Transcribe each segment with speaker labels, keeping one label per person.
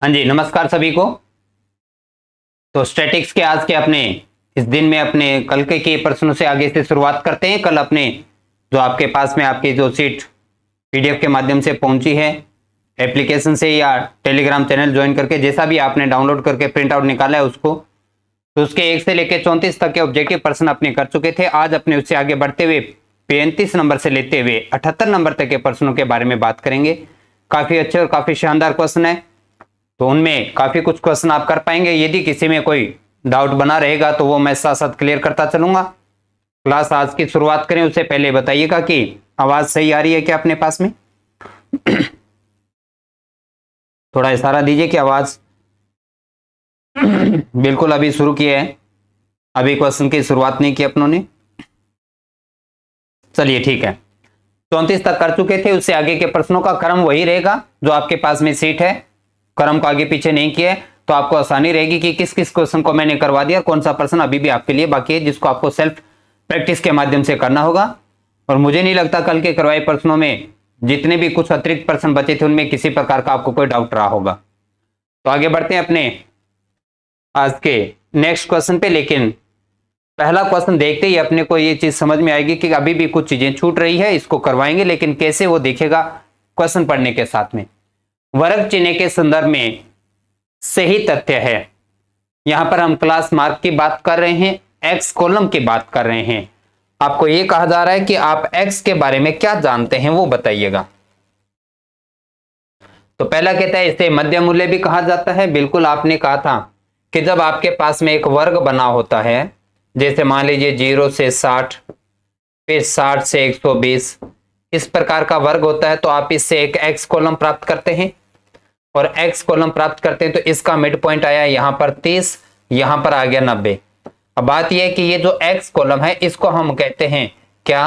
Speaker 1: हाँ जी, नमस्कार सभी को। तो स्टैटिक्स के आज के अपने इस दिन में अपने कल के प्रश्नों से आगे से शुरुआत करते हैं। कल अपने जो आपके पास में आपकी जो सीट पीडीएफ के माध्यम से पहुंची है, एप्लीकेशन से या टेलीग्राम चैनल ज्वाइन करके, जैसा भी आपने डाउनलोड करके प्रिंट आउट निकाला है उसको, तो उसके 1 से लेकर 34 तक के ऑब्जेक्टिव प्रश्न अपने कर चुके थे। आज अपने उससे आगे बढ़ते हुए 35 नंबर से लेते हुए 78 नंबर तक के प्रश्नों के बारे में बात करेंगे। काफी अच्छे और काफी शानदार क्वेश्चन है, तो उनमें काफी कुछ क्वेश्चन आप कर पाएंगे। यदि किसी में कोई डाउट बना रहेगा तो वो मैं साथ साथ क्लियर करता चलूंगा। क्लास आज की शुरुआत करें उससे पहले बताइएगा कि आवाज सही आ रही है क्या अपने पास में। थोड़ा इशारा दीजिए कि आवाज बिल्कुल अभी शुरू किया है, अभी क्वेश्चन की शुरुआत नहीं की अपनों ने। चलिए ठीक है, 34 तक कर चुके थे। उससे आगे के प्रश्नों का क्रम वही रहेगा जो आपके पास में सीट है, क्रम को आगे पीछे नहीं किया है, तो आपको आसानी रहेगी कि किस किस क्वेश्चन को मैंने करवा दिया, कौन सा प्रश्न अभी भी आपके लिए बाकी है जिसको आपको सेल्फ प्रैक्टिस के माध्यम से करना होगा। और मुझे नहीं लगता कल के करवाए प्रश्नों में जितने भी कुछ अतिरिक्त प्रश्न बचे थे उनमें किसी प्रकार का आपको कोई डाउट रहा होगा। तो आगे बढ़ते हैं अपने आज के नेक्स्ट क्वेश्चन पे। लेकिन पहला क्वेश्चन देखते ही अपने को ये चीज समझ में आएगी कि अभी भी कुछ चीजें छूट रही है, इसको करवाएंगे लेकिन कैसे वो देखेगा क्वेश्चन पढ़ने के साथ में। वर्ग चिन्ह के संदर्भ में सही तथ्य है। यहां पर हम क्लास मार्क की बात कर रहे हैं, एक्स कॉलम की बात कर रहे हैं। आपको यह कहा जा रहा है कि आप एक्स के बारे में क्या जानते हैं वो बताइएगा। तो पहला कहता है इसे मध्य मूल्य भी कहा जाता है। बिल्कुल आपने कहा था कि जब आपके पास में एक वर्ग बना होता है, जैसे मान लीजिए 0 से 60, फिर 60 से 120, इस प्रकार का वर्ग होता है, तो आप इससे एक एक्स कॉलम प्राप्त करते हैं। और एक्स कॉलम प्राप्त करते हैं तो इसका मिड पॉइंट आया यहां पर 30, यहां पर आ गया 90। अब बात यह है कि ये जो एक्स कॉलम है इसको हम कहते हैं क्या,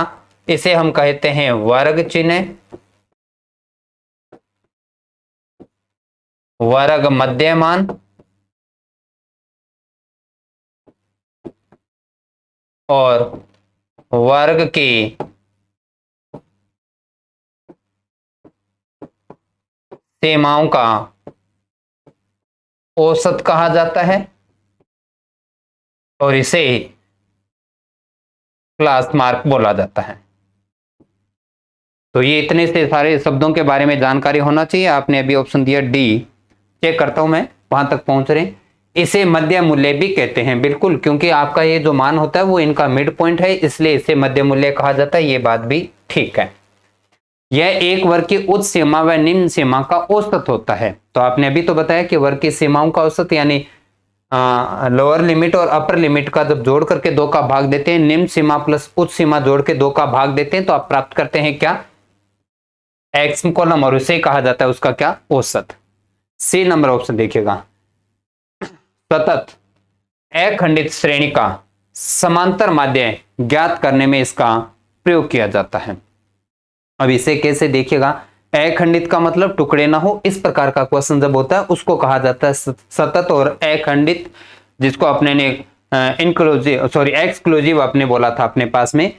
Speaker 1: इसे हम कहते हैं वर्ग चिन्ह, वर्ग मध्यमान और वर्ग की सीमाओं का औसत कहा जाता है, और इसे क्लास मार्क बोला जाता है। तो ये इतने से सारे शब्दों के बारे में जानकारी होना चाहिए। आपने अभी ऑप्शन दिया डी, चेक करता हूं मैं वहां तक पहुंच रहे। इसे मध्य मूल्य भी कहते हैं, बिल्कुल, क्योंकि आपका ये जो मान होता है वो इनका मिड पॉइंट है, इसलिए इसे मध्य मूल्य कहा जाता है। ये बात भी ठीक है। यह एक वर्ग की उच्च सीमा व निम्न सीमा का औसत होता है। तो आपने अभी तो बताया कि वर्ग की सीमाओं का औसत यानी लोअर लिमिट और अपर लिमिट का जब जोड़ करके 2 का भाग देते हैं, निम्न सीमा प्लस उच्च सीमा जोड़ के 2 का भाग देते हैं, तो आप प्राप्त करते हैं क्या, एक्स कॉलम, और उसे कहा जाता है उसका क्या, औसत। सी नंबर ऑप्शन देखिएगा। सतत अखंडित श्रेणी का समांतर माध्य ज्ञात करने में इसका प्रयोग किया जाता है। अब इसे कैसे देखिएगा, अखंडित का मतलब टुकड़े ना हो, इस प्रकार का क्वेश्चन जब होता है उसको कहा जाता है सतत और अखंडित, जिसको अपने ने इंक्लूसिव सॉरी एक्सक्लूसिव अपने बोला था अपने पास में,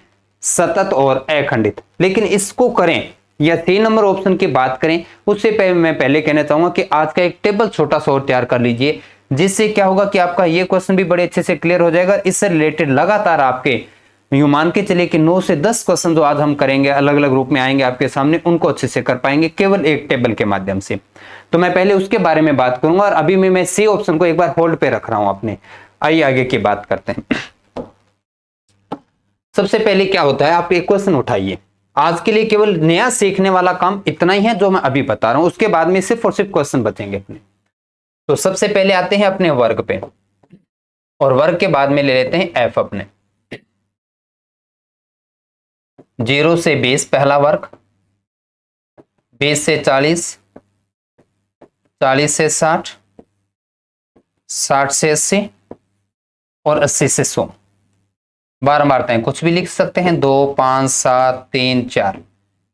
Speaker 1: सतत और अखंडित। लेकिन इसको करें या 3 नंबर ऑप्शन की बात करें उससे पहले मैं पहले कहना चाहूंगा कि आज का एक टेबल छोटा सा और तैयार कर लीजिए, जिससे क्या होगा कि आपका ये क्वेश्चन भी बड़े अच्छे से क्लियर हो जाएगा। इससे रिलेटेड लगातार आपके यूं मान के चलिए कि 9 से 10 क्वेश्चन जो आज हम करेंगे अलग अलग रूप में आएंगे आपके सामने, उनको अच्छे से कर पाएंगे केवल एक टेबल के माध्यम से। तो मैं पहले उसके बारे में बात करूंगा, और अभी मैं सी ऑप्शन को एक बार होल्ड पे रख रहा हूं अपने। आइए आगे की बात करते हैं। सबसे पहले क्या होता है, आप एक क्वेश्चन उठाइए। आज के लिए केवल नया सीखने वाला काम इतना ही है जो मैं अभी बता रहा हूं, उसके बाद में सिर्फ और सिर्फ क्वेश्चन बचेंगे अपने। तो सबसे पहले आते हैं अपने वर्ग पे, और वर्ग के बाद में ले लेते हैं एफ अपने। 0 से 20 पहला वर्ग, 20 से 40, 40 से 60, 60 से 80 और 80 से 100। 12 मारते हैं, कुछ भी लिख सकते हैं, 2 5 7 3 4।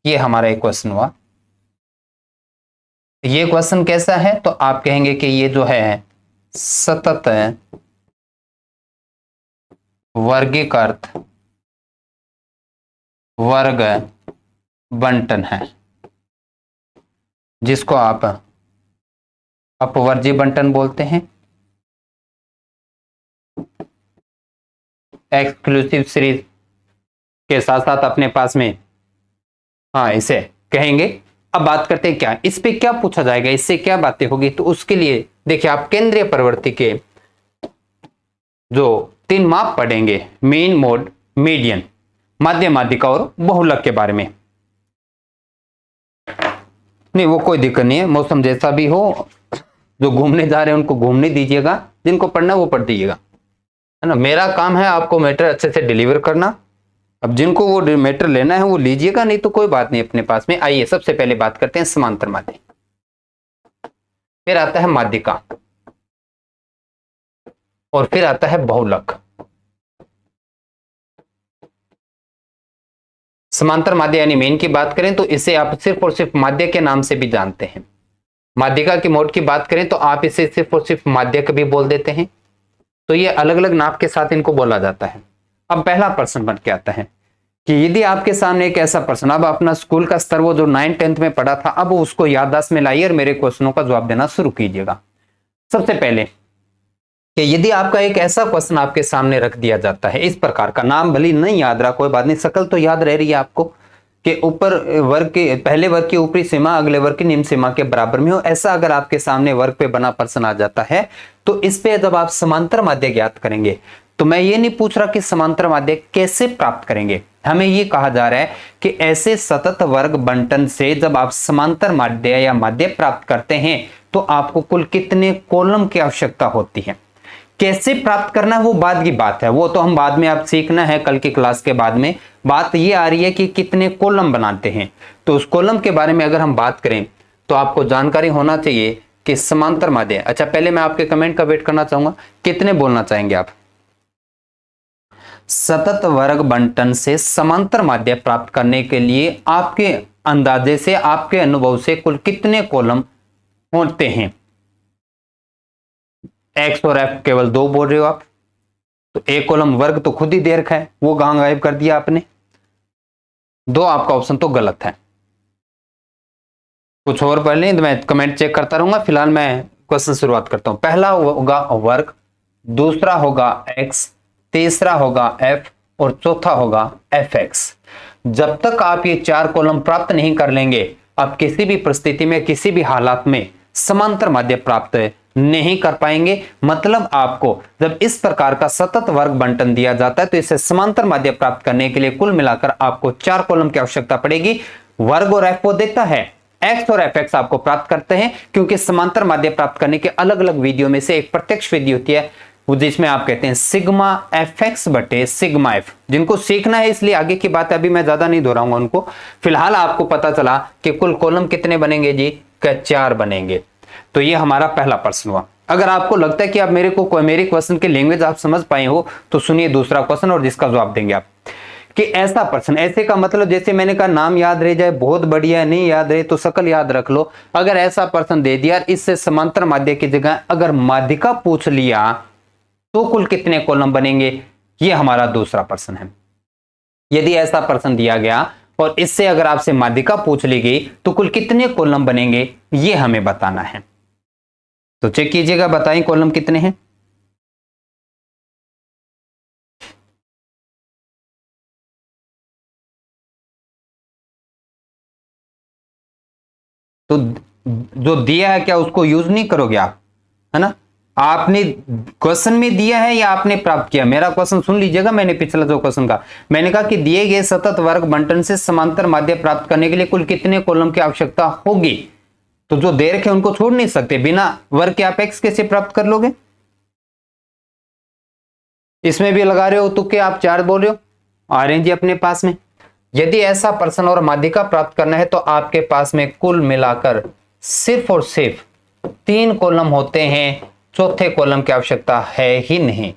Speaker 1: ये हमारा एक क्वेश्चन हुआ। ये क्वेश्चन कैसा है, तो आप कहेंगे कि ये जो है सतत वर्गीकृत वर्ग बंटन है, जिसको आप अपवर्जी बंटन बोलते हैं, एक्सक्लूसिव सीरीज के साथ साथ अपने पास में, हाँ इसे कहेंगे। अब बात करते हैं क्या इस पे क्या पूछा जाएगा, इससे क्या बातें होगी, तो उसके लिए देखिए आप केंद्रीय प्रवृत्ति के जो 3 माप पढ़ेंगे, मीन, मोड, मीडियन, माध्य, माध्यिका और बहुलक के बारे में। नहीं वो कोई दिक्कत नहीं है, मौसम जैसा भी हो, जो घूमने जा रहे हैं उनको घूमने दीजिएगा, जिनको पढ़ना वो पढ़ दीजिएगा, है ना। मेरा काम है आपको मैटर अच्छे से डिलीवर करना। अब जिनको वो मैटर लेना है वो लीजिएगा, नहीं तो कोई बात नहीं अपने पास में। आइए सबसे पहले बात करते हैं समांतर माध्य, फिर आता है माध्यिका और फिर आता है बहुलक। समांतर माध्य यानी मेन की बात करें तो इसे आप सिर्फ और सिर्फ माध्य के नाम से भी जानते हैं। माध्यिका की मोड की बात करें तो आप इसे सिर्फ और सिर्फ माध्यक भी बोल देते हैं। तो ये अलग अलग नाप के साथ इनको बोला जाता है। अब पहला प्रश्न बन के आता है कि यदि आपके सामने एक ऐसा प्रश्न, अब अपना स्कूल का स्तर वो जो 9th 10th में पढ़ा था, अब उसको याददाश्त में लाइए और मेरे क्वेश्चनों का जवाब देना शुरू कीजिएगा। सबसे पहले कि यदि आपका एक ऐसा क्वेश्चन आपके सामने रख दिया जाता है इस प्रकार का, नाम भले नहीं याद रहा कोई बात नहीं, शकल तो याद रह रही है आपको, कि ऊपर वर्ग के पहले वर्ग की ऊपरी सीमा अगले वर्ग की निम्न सीमा के बराबर में हो, ऐसा अगर आपके सामने वर्ग पे बना प्रश्न आ जाता है तो इस पे जब आप समांतर माध्य ज्ञात करेंगे, तो मैं ये नहीं पूछ रहा कि समांतर माध्य कैसे प्राप्त करेंगे, हमें ये कहा जा रहा है कि ऐसे सतत वर्ग बंटन से जब आप समांतर माध्य या माध्य प्राप्त करते हैं तो आपको कुल कितने कॉलम की आवश्यकता होती है। कैसे प्राप्त करना है वो बाद की बात है, वो तो हम बाद में आप सीखना है कल की क्लास के बाद में। बात ये आ रही है कि कितने कॉलम बनाते हैं, तो उस कॉलम के बारे में अगर हम बात करें तो आपको जानकारी होना चाहिए कि समांतर माध्य। अच्छा पहले मैं आपके कमेंट का वेट करना चाहूंगा, कितने बोलना चाहेंगे आप। सतत वर्ग बंटन से समांतर माध्य प्राप्त करने के लिए आपके अंदाजे से, आपके अनुभव से कुल कितने कॉलम होते हैं। एक्स और एफ केवल 2 बोल रहे हो आप, तो एक कॉलम वर्ग तो खुद ही दे रखा है, वो कहां गायब कर दिया आपने। 2 आपका ऑप्शन तो गलत है। कुछ और पढ़ लें तो मैं कमेंट चेक करता रहूंगा, फिलहाल मैं क्वेश्चन शुरुआत करता हूं। पहला होगा वर्ग, दूसरा होगा एक्स, तीसरा होगा एफ और चौथा होगा एफ एक्स। जब तक आप ये 4 कॉलम प्राप्त नहीं कर लेंगे, आप किसी भी परिस्थिति में किसी भी हालात में समांतर माध्य प्राप्त नहीं कर पाएंगे। मतलब आपको जब इस प्रकार का सतत वर्ग बंटन दिया जाता है तो इसे समांतर माध्य प्राप्त करने के लिए कुल मिलाकर आपको 4 कॉलम की आवश्यकता पड़ेगी। वर्ग और एफ को देता है, एक्स और एफ एक्स आपको प्राप्त करते हैं, क्योंकि समांतर माध्य प्राप्त करने के अलग अलग विधियों में से एक प्रत्यक्ष विधि होती है जिसमें आप कहते हैं सिग्मा एफ एक्स बटे सिग्मा एफ। जिनको सीखना है इसलिए आगे की बात अभी मैं ज्यादा नहीं दोहराऊंगा उनको, फिलहाल आपको पता चला कि कुल कॉलम कितने बनेंगे जी, 4 बनेंगे। तो ये हमारा पहला प्रश्न हुआ। अगर आपको लगता है कि आप मेरे क्वेश्चन की लैंग्वेज आप समझ पाए हो तो सुनिए दूसरा क्वेश्चन और जिसका जवाब देंगे आप। कि ऐसा प्रश्न, ऐसे का मतलब जैसे मैंने कहा नाम याद रह जाए बहुत बढ़िया, नहीं याद रहे तो शकल याद रख लो। अगर ऐसा प्रश्न दे दिया इससे समांतर माध्य की जगह अगर माध्यिका पूछ लिया तो कुल कितने कॉलम बनेंगे, ये हमारा दूसरा प्रश्न है। यदि ऐसा प्रश्न दिया गया और इससे अगर आपसे माध्यिका पूछ ली गई तो कुल कितने कॉलम बनेंगे, ये हमें बताना है। तो चेक कीजिएगा, बताएं कॉलम कितने हैं। तो जो दिया है क्या उसको यूज नहीं करोगे आप, है ना। आपने क्वेश्चन में दिया है या आपने प्राप्त किया। मेरा क्वेश्चन सुन लीजिएगा, मैंने पिछला जो क्वेश्चन का मैंने कहा कि दिए गए सतत वर्ग बंटन से समांतर माध्य प्राप्त करने के लिए कुल कितने कॉलम की आवश्यकता होगी। तो जो दे रखे उनको छोड़ नहीं सकते, बिना वर्ग के आप एक्स कैसे प्राप्त कर लोगे। इसमें भी लगा रहे हो तुक्के, आप 4 बोल रहे हो, आ रहे हैं जी अपने पास में। यदि ऐसा प्रश्न और माध्यिका प्राप्त करना है तो आपके पास में कुल मिलाकर सिर्फ और सिर्फ 3 कॉलम होते हैं, चौथे कॉलम की आवश्यकता है ही नहीं।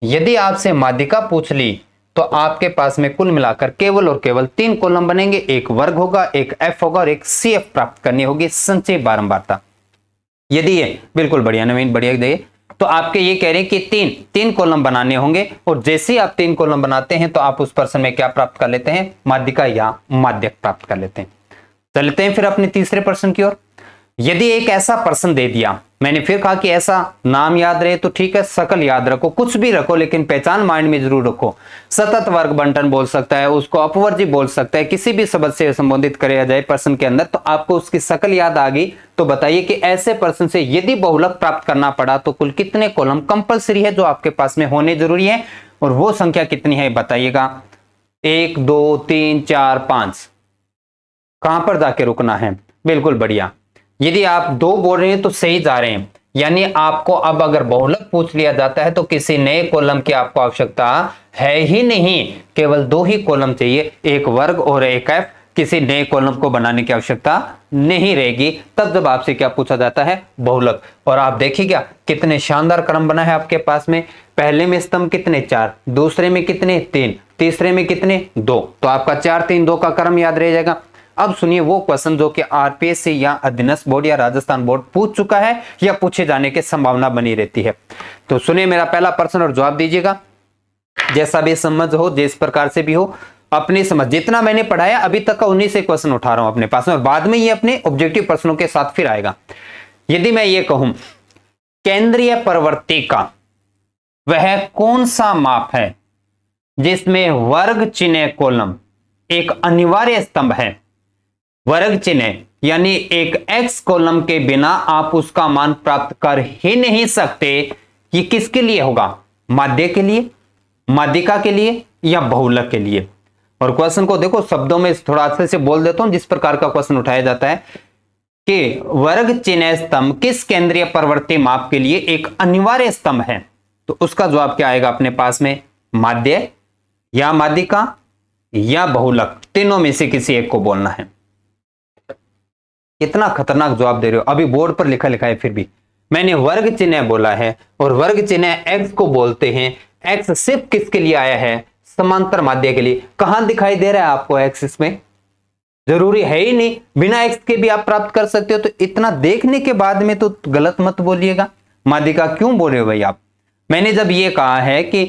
Speaker 1: यदि आपसे माध्यिका पूछ ली तो आपके पास में कुल मिलाकर केवल और केवल 3 कॉलम बनेंगे, एक वर्ग होगा, एक एफ होगा और एक सी एफ प्राप्त करनी होगी, संचय बारंबारता। यदि ये बिल्कुल बढ़िया नवीन बढ़िया दे तो आपके ये कह रहे हैं कि 3 कॉलम बनाने होंगे और जैसे ही आप 3 कॉलम बनाते हैं तो आप उस प्रश्न में क्या प्राप्त कर लेते हैं, माध्यिका या माध्यक प्राप्त कर लेते हैं। चलते हैं फिर अपने तीसरे प्रश्न की ओर। यदि एक ऐसा प्रश्न दे दिया, मैंने फिर कहा कि ऐसा नाम याद रहे तो ठीक है, शकल याद रखो, कुछ भी रखो लेकिन पहचान माइंड में जरूर रखो। सतत वर्ग बंटन बोल सकता है, उसको अपवर्जी बोल सकता है, किसी भी शब्द से संबोधित किया जाए प्रश्न के अंदर, तो आपको उसकी शकल याद आ गई तो बताइए कि ऐसे प्रश्न से यदि बहुलक प्राप्त करना पड़ा तो कुल कितने कॉलम कंपलसरी है जो आपके पास में होने जरूरी है, और वो संख्या कितनी है बताइएगा। 1 2 3 4 5, कहां पर जाके रुकना है? बिल्कुल बढ़िया। यदि आप 2 बोल रहे हैं तो सही जा रहे हैं, यानी आपको अब अगर बहुलक पूछ लिया जाता है तो किसी नए कॉलम की आपको आवश्यकता है ही नहीं, केवल 2 ही कॉलम चाहिए, एक वर्ग और एक एफ। किसी नए कॉलम को बनाने की आवश्यकता नहीं रहेगी तब जब आपसे क्या पूछा जाता है? बहुलक। और आप देखिए क्या कितने शानदार क्रम बना है आपके पास में। पहले में स्तंभ कितने? 4, दूसरे में कितने? 3, तीसरे में कितने? 2। तो आपका 4 3 2 का क्रम याद रह जाएगा। अब सुनिए वो क्वेश्चन जो कि आरपीएससी या अधीनस्थ बोर्ड या राजस्थान बोर्ड पूछ चुका है या पूछे जाने की संभावना बनी रहती है। तो सुनिए मेरा पहला प्रश्न और जवाब दीजिएगा, जैसा भी समझ हो, जिस प्रकार से भी हो, अपनी समझ। जितना मैंने पढ़ाया अभी तक का 19 से क्वेश्चन उठा रहा हूं अपने पास में, और बाद में ये अपने ऑब्जेक्टिव प्रश्नों के साथ फिर आएगा। यदि मैं ये कहूं केंद्रीय प्रवृत्ति का वह कौन सा माप है जिसमें वर्ग चिन्ह कॉलम एक अनिवार्य स्तंभ है? वर्ग चिन्ह यानी एक एक्स कॉलम के बिना आप उसका मान प्राप्त कर ही नहीं सकते। ये किसके लिए होगा? माध्य के लिए, माध्यिका के लिए, या बहुलक के लिए? और क्वेश्चन को देखो शब्दों में थोड़ा अच्छे से बोल देता हूं जिस प्रकार का क्वेश्चन उठाया जाता है कि वर्ग चिन्ह स्तंभ किस केंद्रीय प्रवृत्ति माप के लिए एक अनिवार्य स्तंभ है? तो उसका जवाब क्या आएगा अपने पास में? माध्य या माध्यिका या बहुलक, तीनों में से किसी एक को बोलना है। कितना खतरनाक जवाब दे रहे हो, अभी बोर्ड पर लिखा लिखा है फिर भी। मैंने वर्ग चिन्ह बोला है और वर्ग चिन्ह एक्स को बोलते हैं। एक्स सिर्फ किसके लिए आया है? समांतर माध्य के लिए। कहां दिखाई दे रहा है आपको एक्स? इसमें जरूरी है ही नहीं, बिना एक्स के भी आप प्राप्त कर सकते हो। तो इतना देखने के बाद में तो गलत मत बोलिएगा। माध्यिका क्यों बोल रहे हो भाई आप? मैंने जब ये कहा है कि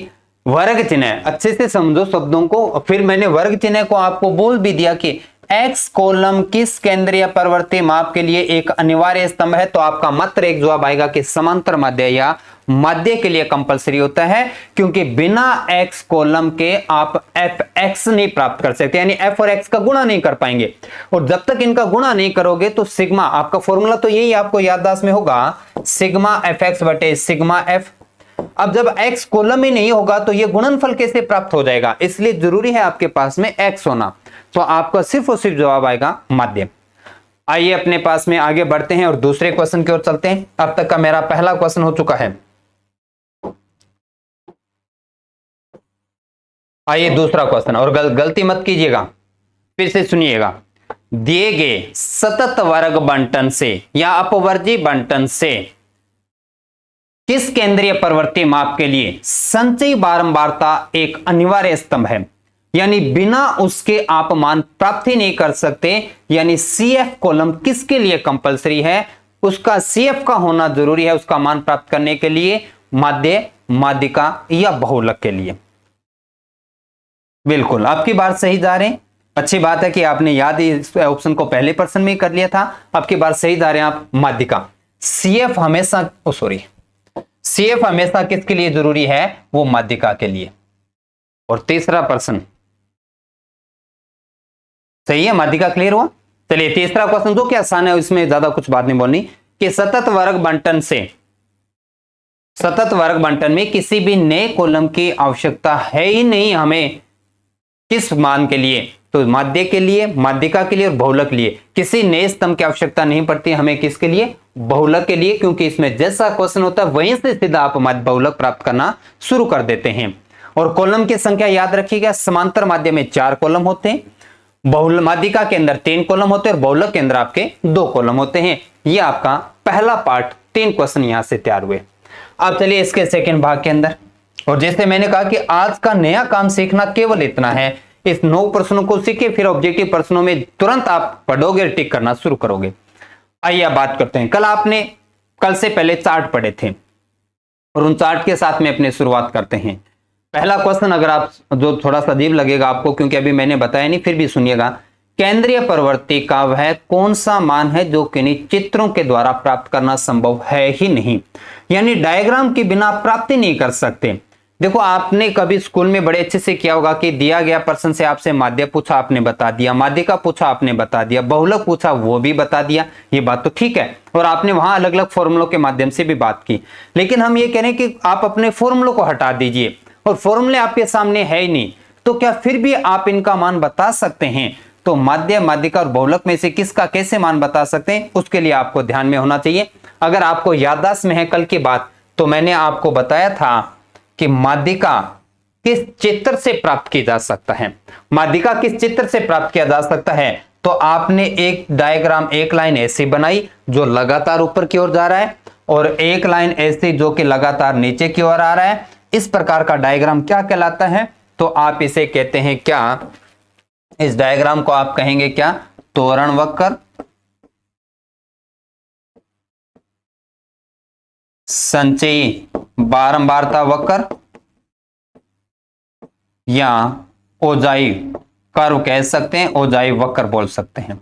Speaker 1: वर्ग चिन्ह, अच्छे से समझो शब्दों को, फिर मैंने वर्ग चिन्ह को आपको बोल भी दिया कि एक्स कॉलम किस केंद्रीय प्रवृत्ति माप के लिए एक अनिवार्य स्तंभ है, तो आपका मात्र एक जवाब आएगा कि समांतर माध्य या माध्य के लिए कंपलसरी होता है, क्योंकि बिना एक्स कॉलम के आप एफ एक्स नहीं प्राप्त कर सकते, यानी एफ और एक्स का गुणा नहीं कर पाएंगे। और जब तक इनका गुणा नहीं करोगे तो सिग्मा, आपका फॉर्मूला तो यही आपको याददाश्त में होगा, सिग्मा एफ एक्स बटे सिग्मा एफ। अब जब x कॉलम ही नहीं होगा तो ये गुणनफल कैसे प्राप्त हो जाएगा? इसलिए जरूरी है आपके पास में x होना। तो आपका सिर्फ और सिर्फ जवाब आएगा माध्य। आइए अपने पास में आगे बढ़ते हैं और दूसरे क्वेश्चन की ओर चलते हैं। अब तक का मेरा पहला क्वेश्चन हो चुका है, आइए दूसरा क्वेश्चन। और गलती मत कीजिएगा, फिर से सुनिएगा। दिए गए सतत वर्ग बंटन से या अपवर्जी बंटन से किस केंद्रीय प्रवृत्ति माप के लिए संचयी बारंबारता एक अनिवार्य स्तंभ है, यानी बिना उसके आप मान प्राप्त ही नहीं कर सकते। यानी सीएफ कॉलम किसके लिए कंपलसरी है? उसका सीएफ का होना जरूरी है उसका मान प्राप्त करने के लिए, माध्य, माध्यिका या बहुलक के लिए। बिल्कुल आपकी बात सही जा रहे हैं। अच्छी बात है कि आपने याद इस ऑप्शन को पहले प्रश्न में कर लिया था, आपकी बात सही जा रहे हैं आप। माध्यिका, सीएफ हमेशा सीएफ हमेशा किसके लिए जरूरी है? वो माध्यिका के लिए। और तीसरा प्रश्न सही है, माध्यिका क्लियर हुआ। चलिए तीसरा क्वेश्चन जो कि आसान है, इसमें ज्यादा कुछ बात नहीं बोलनी, कि सतत वर्ग बंटन में किसी भी नए कॉलम की आवश्यकता है ही नहीं हमें। किस मान के लिए? तो माध्य के लिए, माध्यिका के लिए और बहुलक के लिए। किसी नए स्तंभ की आवश्यकता नहीं पड़ती हमें, किसके लिए? बहुलक के लिए, क्योंकि इसमें जैसा क्वेश्चन होता है वहीं से सीधा आप बहुलक प्राप्त करना शुरू कर देते हैं। और कॉलम की संख्या याद रखिएगा, समांतर माध्य में 4 कॉलम होते हैं, बहुल माध्यिका के अंदर 3 कॉलम होते हैं और बहुलक के अंदर आपके 2 कॉलम होते हैं। ये आपका पहला पार्ट, 3 क्वेश्चन यहां से तैयार हुए। अब चलिए इसके सेकंड भाग के अंदर। और जैसे मैंने कहा कि आज का नया काम सीखना केवल इतना है, इस 9 प्रश्नों को सीखे, फिर ऑब्जेक्टिव प्रश्नों में तुरंत आप पढ़ोगे, टिक करना शुरू करोगे। आइए आप बात करते हैं। कल से पहले चार्ट पढ़े थे और उन चार्ट के साथ में अपने शुरुआत करते हैं। पहला क्वेश्चन अगर आप, जो थोड़ा सा अजीब लगेगा आपको क्योंकि अभी मैंने बताया नहीं, फिर भी सुनिएगा केंद्रीय प्रवृत्ति का वह कौन सा मान है जो किन्हीं चित्रों के द्वारा प्राप्त करना संभव है ही नहीं, यानी डायग्राम के बिना प्राप्ति नहीं कर सकते। देखो आपने कभी स्कूल में बड़े अच्छे से किया होगा कि दिया गया प्रश्न से आपसे माध्य पूछा आपने बता दिया, माध्यिका पूछा आपने बता दिया, बहुलक पूछा वो भी बता दिया, ये बात तो ठीक है, और आपने वहां अलग अलग फॉर्मूलों के माध्यम से भी बात की। लेकिन हम ये कह रहे हैं कि आप अपने फॉर्मूलों को हटा दीजिए और फॉर्मूले आपके सामने है ही नहीं, तो क्या फिर भी आप इनका मान बता सकते हैं? तो माध्य, माध्यिका और बहुलक में से किसका कैसे मान बता सकते हैं, उसके लिए आपको ध्यान में होना चाहिए। अगर आपको याददाश्त में है कल की बात, तो मैंने आपको बताया था कि माध्यिका किस चित्र से प्राप्त की जा सकता है। माध्यिका किस चित्र से प्राप्त किया जा सकता है? तो आपने एक डायग्राम, एक लाइन ऐसी बनाई जो लगातार ऊपर की ओर जा रहा है और एक लाइन ऐसी जो कि लगातार नीचे की ओर आ रहा है। इस प्रकार का डायग्राम क्या कहलाता है? तो आप इसे कहते हैं क्या, इस डायग्राम को आप कहेंगे क्या? त्वरण वक्र, संचयी बारंबारता वक्र या ओजाई कर्व कह सकते हैं, ओजाई वक्र बोल सकते हैं।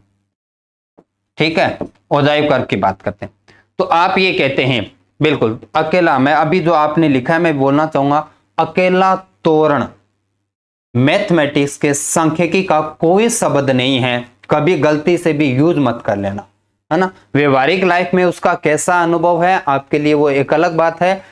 Speaker 1: ठीक है, ओजाई कर्व की बात करते हैं। तो आप ये कहते हैं बिल्कुल अकेला, मैं अभी जो आपने लिखा है मैं बोलना चाहूंगा, अकेला त्वरण मैथमेटिक्स के सांख्यिकी का कोई शब्द नहीं है, कभी गलती से भी यूज मत कर लेना, है ना। व्यवहारिक लाइफ में उसका कैसा अनुभव है आपके लिए वो एक अलग बात है।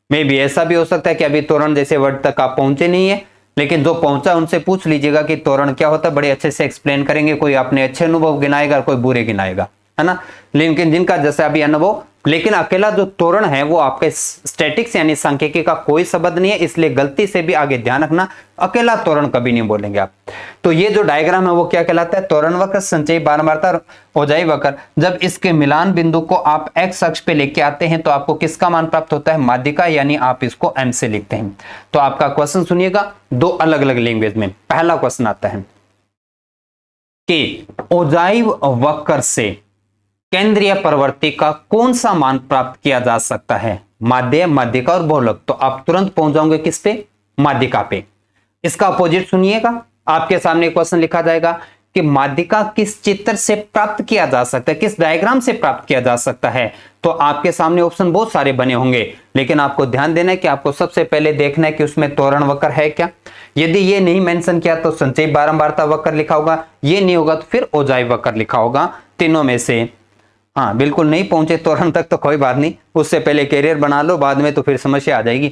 Speaker 1: मे भी ऐसा भी हो सकता है कि अभी त्वरण जैसे वर्ड तक आप पहुंचे नहीं है, लेकिन जो पहुंचा उनसे पूछ लीजिएगा कि त्वरण क्या होता है, बड़े अच्छे से एक्सप्लेन करेंगे। कोई अपने अच्छे अनुभव गिनाएगा, कोई बुरे गिनाएगा, है ना। लेकिन जिनका जैसे अभी अनुभव, लेकिन अकेला जो त्वरण है वो आपके स्टैटिक्स यानी सांख्यिकी का कोई शब्द नहीं है, इसलिए गलती से भी आगे ध्यान रखना, अकेला त्वरण कभी नहीं बोलेंगे आप। तो ये जो डायग्राम है वो क्या कहलाता है? त्वरण वक्र, संचयी बारंबारता और ओजाई वक्र। जब इसके मिलान बिंदु को आप एक्स अक्ष पे लेके आते हैं तो आपको किसका मान प्राप्त होता है? माध्यिका, यानी आप इसको एम से लिखते हैं। तो आपका क्वेश्चन सुनिएगा, दो अलग अलग लैंग्वेज में। पहला क्वेश्चन आता है कि ओजाई वक्र से केंद्रीय प्रवृत्ति का कौन सा मान प्राप्त किया जा सकता है? माध्य, माध्यिका और बहुलक। तो आप तुरंत पहुंच जाओगे किस पे? माध्यिका पे। इसका अपोजिट सुनिएगा, आपके सामने क्वेश्चन लिखा जाएगा कि माध्यिका किस चित्र से प्राप्त किया जा सकता है, किस डायग्राम से प्राप्त किया जा सकता है। तो आपके सामने ऑप्शन बहुत सारे बने होंगे, लेकिन आपको ध्यान देना है कि आपको सबसे पहले देखना है कि उसमें त्वरण वक्र है क्या। यदि ये नहीं मेंशन किया तो संचयी बारंबारता वक्र लिखा होगा, ये नहीं होगा तो फिर ओजाई वक्र लिखा होगा। तीनों में से हाँ, बिल्कुल नहीं पहुंचे त्वरण तक तो कोई बात नहीं, उससे पहले कैरियर बना लो, बाद में तो फिर समस्या आ जाएगी,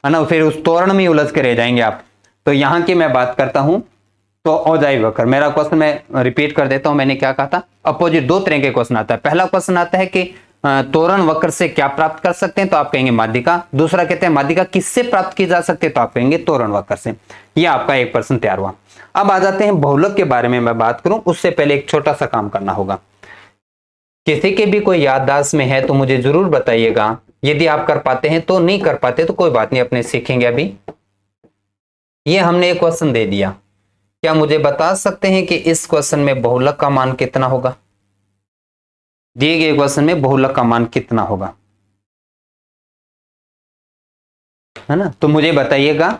Speaker 1: है ना, फिर उस त्वरण में उलझ के रह जाएंगे आप। तो यहाँ की मैं बात करता हूं, तो ओजाई वक्र मेरा क्वेश्चन मैं रिपीट कर देता हूं, मैंने क्या कहा था। अपोजिट दो तरह के क्वेश्चन आता है। पहला क्वेश्चन आता है कि त्वरण वक्र से क्या प्राप्त कर सकते हैं, तो आप कहेंगे माध्यिका। दूसरा कहते हैं माध्यिका किससे प्राप्त की जा सकती है, तो आप कहेंगे त्वरण वक्र से। यह आपका एक प्रश्न तैयार हुआ। अब आ जाते हैं बहुलक के बारे में मैं बात करूं, उससे पहले एक छोटा सा काम करना होगा। किसी के भी कोई याददाश्त में है तो मुझे जरूर बताइएगा, यदि आप कर पाते हैं तो, नहीं कर पाते तो कोई बात नहीं, अपने सीखेंगे अभी। ये हमने एक क्वेश्चन दे दिया, क्या मुझे बता सकते हैं कि इस क्वेश्चन में बहुलक का मान कितना होगा? दिए गए क्वेश्चन में बहुलक का मान कितना होगा, है ना। तो मुझे बताइएगा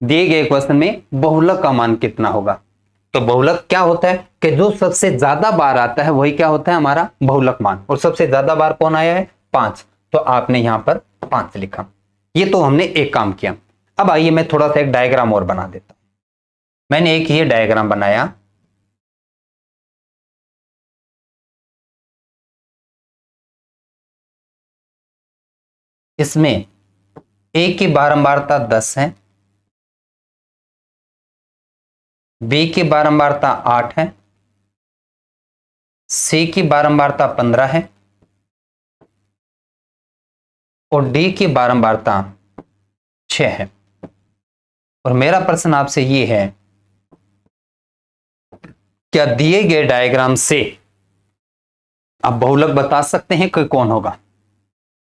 Speaker 1: दिए गए क्वेश्चन में बहुलक का मान कितना होगा। तो बहुलक क्या होता है कि जो सबसे ज्यादा बार आता है वही क्या होता है? हमारा बहुलक मान। और सबसे ज्यादा बार कौन आया है? 5। तो आपने यहां पर 5 लिखा। ये तो हमने एक काम किया। अब आइए मैं थोड़ा सा एक डायग्राम और बना देता हूं। मैंने एक ये डायग्राम बनाया, इसमें ए की बारंबारता 10 है, बी की बारंबारता 8 है, सी की बारंबारता 15 है और डी की बारंबारता 6 है। और मेरा प्रश्न आपसे ये है, क्या दिए गए डायग्राम से आप बहुलक बता सकते हैं कि कौन होगा?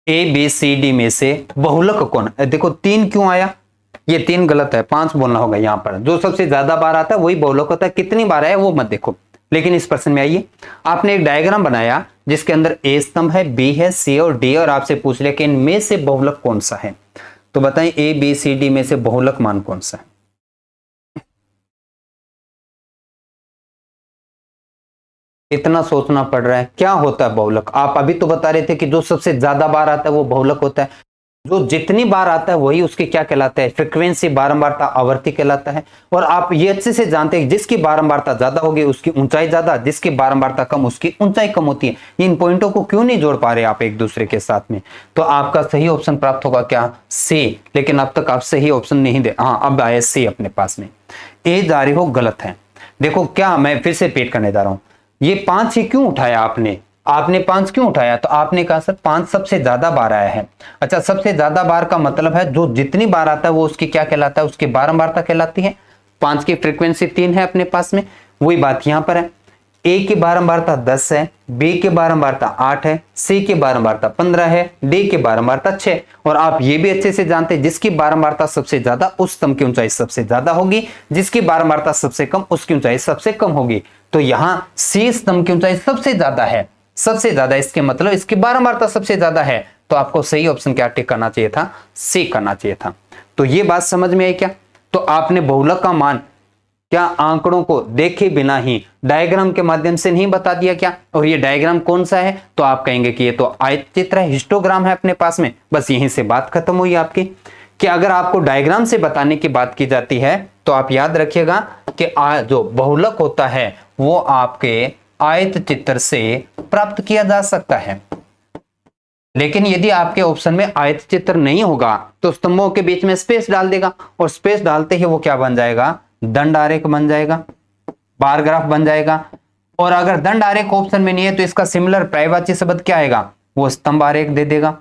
Speaker 1: ए बी सी डी में से बहुलक कौन? देखो 3 क्यों आया? ये 3 गलत है, 5 बोलना होगा। यहां पर जो सबसे ज्यादा बार आता है वही बहुलक होता है, कितनी बार आया वो मत देखो। लेकिन इस प्रश्न में आइए, आपने एक डायग्राम बनाया जिसके अंदर ए स्तंभ है, बी है, सी और डी, और आपसे पूछ लिया कि इनमें से बहुलक कौन सा है। तो बताएं ए बी सी डी में से बहुलक मान कौन सा है? इतना सोचना पड़ रहा है क्या होता है बहुलक। आप अभी तो बता रहे थे कि जो सबसे ज्यादा बार आता है वो बहुलक होता है, जो जितनी बार आता है वही उसकी क्या कहलाता है, फ्रीक्वेंसी, बारंबारता, आवर्ती कहलाता है। और आप ये अच्छे से जानते हैं जिसकी बारंबारता ज्यादा होगी उसकी ऊंचाई ज्यादा, जिसकी बारंबारता कम उसकी ऊंचाई कम होती है। इन पॉइंटों को क्यों नहीं जोड़ पा रहे आप एक दूसरे के साथ में? तो आपका सही ऑप्शन प्राप्त होगा क्या, सी। लेकिन अब तक आप सही ऑप्शन नहीं दे, हाँ अब आया सी अपने पास में। ए जा रही हो गलत है। देखो क्या, मैं फिर से रिपीट करने जा रहा हूं, ये 5 ही क्यों उठाया आपने, आपने 5 क्यों उठाया? तो आपने कहा सर 5 सबसे ज्यादा बार आया है। अच्छा, सबसे ज्यादा बार का मतलब है जो जितनी बार आता है वो उसकी क्या कहलाता है, उसकी बारंबारता कहलाती है। 5 की फ्रीक्वेंसी 3 है अपने पास में, वही बात यहां पर है। ए की बारंबारता 10 है, बी की बारंबारता 8 है, सी की बारंबारता 15 है, डी की बारंबारता 6। और आप ये भी अच्छे से जानते हैं जिसकी बारंबारता सबसे ज्यादा उस स्तंभ की ऊंचाई सबसे ज्यादा होगी, जिसकी बारंबारता सबसे कम उसकी ऊंचाई सबसे कम होगी। तो यहां सी स्तंभ की ऊंचाई सबसे ज्यादा है, सबसे ज्यादा, इसके मतलब इसकी बारंबारता सबसे ज्यादा है। तो आपको सही ऑप्शन क्या टिक करना चाहिए था, सी करना चाहिए था। तो ये बात समझ में आई क्या? तो आपने बहुलक का मान क्या आंकड़ों को देखे बिना ही डायग्राम के माध्यम से नहीं बता दिया क्या? और ये डायग्राम कौन सा है? तो आप कहेंगे कि ये तो आयत चित्र है, हिस्टोग्राम है अपने पास में। बस यहीं से बात खत्म हुई आपकी, कि अगर आपको डायग्राम से बताने की बात की जाती है तो आप याद रखिएगा कि जो बहुलक होता है वो आपके आयत चित्र से प्राप्त किया जा सकता है। लेकिन यदि आपके ऑप्शन में आयत चित्र नहीं होगा तो स्तंभों के बीच में स्पेस डाल देगा, और स्पेस डालते ही वो क्या बन जाएगा, दंड आरेख बन जाएगा, बार ग्राफ बन जाएगा। और अगर दंड आरेख ऑप्शन में नहीं है तो इसका सिमिलर पर्यायवाची शब्द क्या आएगा, वो स्तंभ आरेख दे देगा।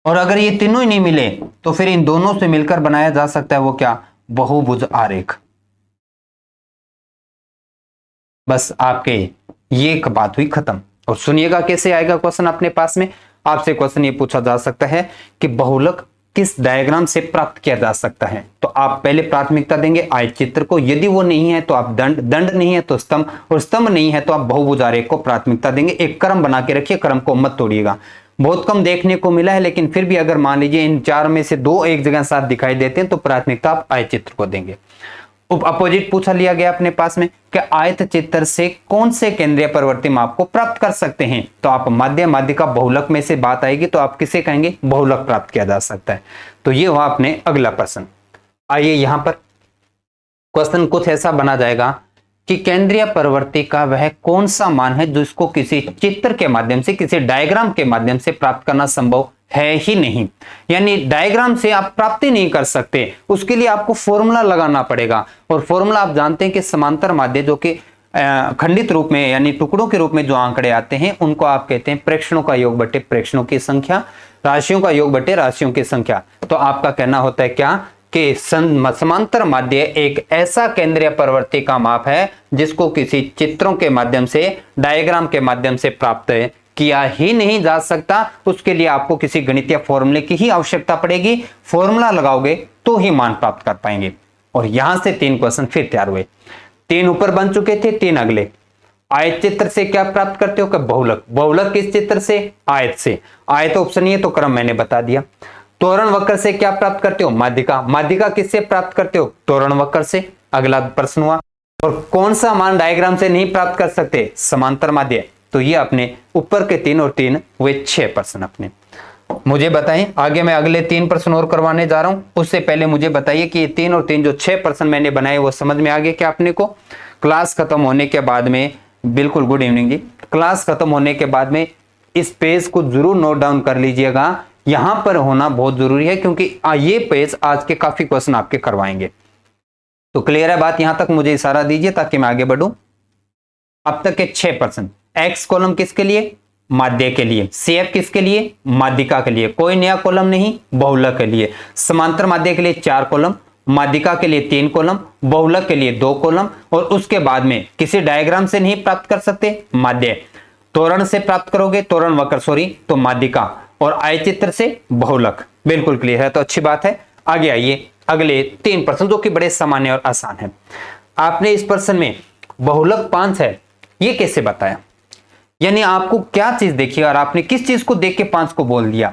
Speaker 1: और अगर ये तीनों ही नहीं मिले तो फिर इन दोनों से मिलकर बनाया जा सकता है वो क्या, बहुभुज आरेख। बस आपके ये एक बात हुई खत्म। और सुनिएगा कैसे आएगा क्वेश्चन अपने पास में। आपसे क्वेश्चन ये पूछा जा सकता है कि बहुलक किस डायग्राम से प्राप्त किया जा सकता है, तो आप पहले प्राथमिकता देंगे आयत चित्र को, यदि वो नहीं है तो आप दंड, दंड नहीं है तो स्तंभ, और स्तंभ नहीं है तो आप बहुभुज आरेख को प्राथमिकता देंगे। एक क्रम बना के रखिए, क्रम को मत तोड़िएगा। बहुत कम देखने को मिला है, लेकिन फिर भी अगर मान लीजिए इन 4 में से 2 एक जगह साथ दिखाई देते हैं तो प्राथमिकता आप आयत चित्र को देंगे। अपोजिट पूछा लिया गया अपने पास में कि आयत चित्र से कौन से केंद्रीय परिवर्ती माप को प्राप्त कर सकते हैं, तो आप माध्य माध्यिका बहुलक में से बात आएगी तो आप किसे कहेंगे, बहुलक प्राप्त किया जा सकता है। तो ये हुआ अपने अगला प्रश्न। आइए यहां पर क्वेश्चन कुछ ऐसा बना जाएगा कि केंद्रीय परिवर्ती का वह कौन सा मान है जिसको किसी चित्र के माध्यम से, किसी डायग्राम के माध्यम से प्राप्त करना संभव है ही नहीं। यानी डायग्राम से आप प्राप्ति नहीं कर सकते, उसके लिए आपको फॉर्मूला लगाना पड़ेगा। और फॉर्मूला आप जानते हैं कि समांतर माध्य जो कि खंडित रूप में यानी टुकड़ों के रूप में जो आंकड़े आते हैं उनको आप कहते हैं प्रेक्षणों का योग बटे प्रेक्षणों की संख्या, राशियों का योग बटे राशियों की संख्या। तो आपका कहना होता है क्या कि समांतर माध्य एक ऐसा केंद्रीय परिवर्ती का माप है जिसको किसी चित्रों के माध्यम से, डायग्राम के माध्यम से प्राप्त किया ही नहीं जा सकता। उसके लिए आपको किसी गणितीय फॉर्मूले की ही आवश्यकता पड़ेगी, फॉर्मूला लगाओगे तो ही मान प्राप्त कर पाएंगे। और यहां से 3 क्वेश्चन फिर तैयार हुए, 3 ऊपर बन चुके थे, 3 अगले। आयत चित्र से क्या प्राप्त करते हो, बहुलक। बहुलक किस चित्र से, आयत से। आयत ऑप्शन है तो क्रम मैंने बता दिया। तोरण वक्र से क्या प्राप्त करते हो, माध्यिका। माध्यिका किससे प्राप्त करते हो, तोरण वक्र से। अगला प्रश्न हुआ। और कौन सा मान डायग्राम से नहीं प्राप्त कर सकते, समांतर माध्य। तो ये अपने ऊपर के 3 और 3 हुए 6 प्रश्न अपने। मुझे बताएं, आगे मैं अगले 3 प्रश्न और करवाने जा रहा हूं, उससे पहले मुझे बताइए कि ये 3 और 3 जो 6 प्रश्न मैंने बनाए वो समझ में आ गए क्या अपने को। क्लास खत्म होने के बाद में, बिल्कुल गुड इवनिंग जी, क्लास खत्म होने के बाद में इस पेज को जरूर नोट डाउन कर लीजिएगा, यहां पर होना बहुत जरूरी है क्योंकि ये पेज आज के काफी क्वेश्चन आपके करवाएंगे। तो क्लियर है बात, यहां तक मुझे इशारा दीजिए ताकि मैं आगे बढ़ूं। अब तक के 6 प्रश्न, एक्स कॉलम किसके लिए, माध्य के लिए। CF किसके लिए, माध्यिका के लिए। कोई नया कॉलम नहीं, बहुलक के लिए। समांतर माध्य के लिए 4 कॉलम, माध्यिका के लिए 3 कॉलम, बहुलक के लिए 2 कॉलम। और उसके बाद में किसी डायग्राम से नहीं प्राप्त कर सकते, माध्य। तोरण से प्राप्त करोगे, तोरण वक्र सॉरी, तो माध्यिका। और आयचित्र से बहुलक। बिल्कुल क्लियर है, तो अच्छी बात है। आगे आइए अगले 3 प्रश्न जो कि बड़े सामान्य और आसान है। आपने इस प्रश्न में बहुलक 5 है ये कैसे बताया, यानी आपको क्या चीज देखी और आपने किस चीज को देख के 5 को बोल दिया।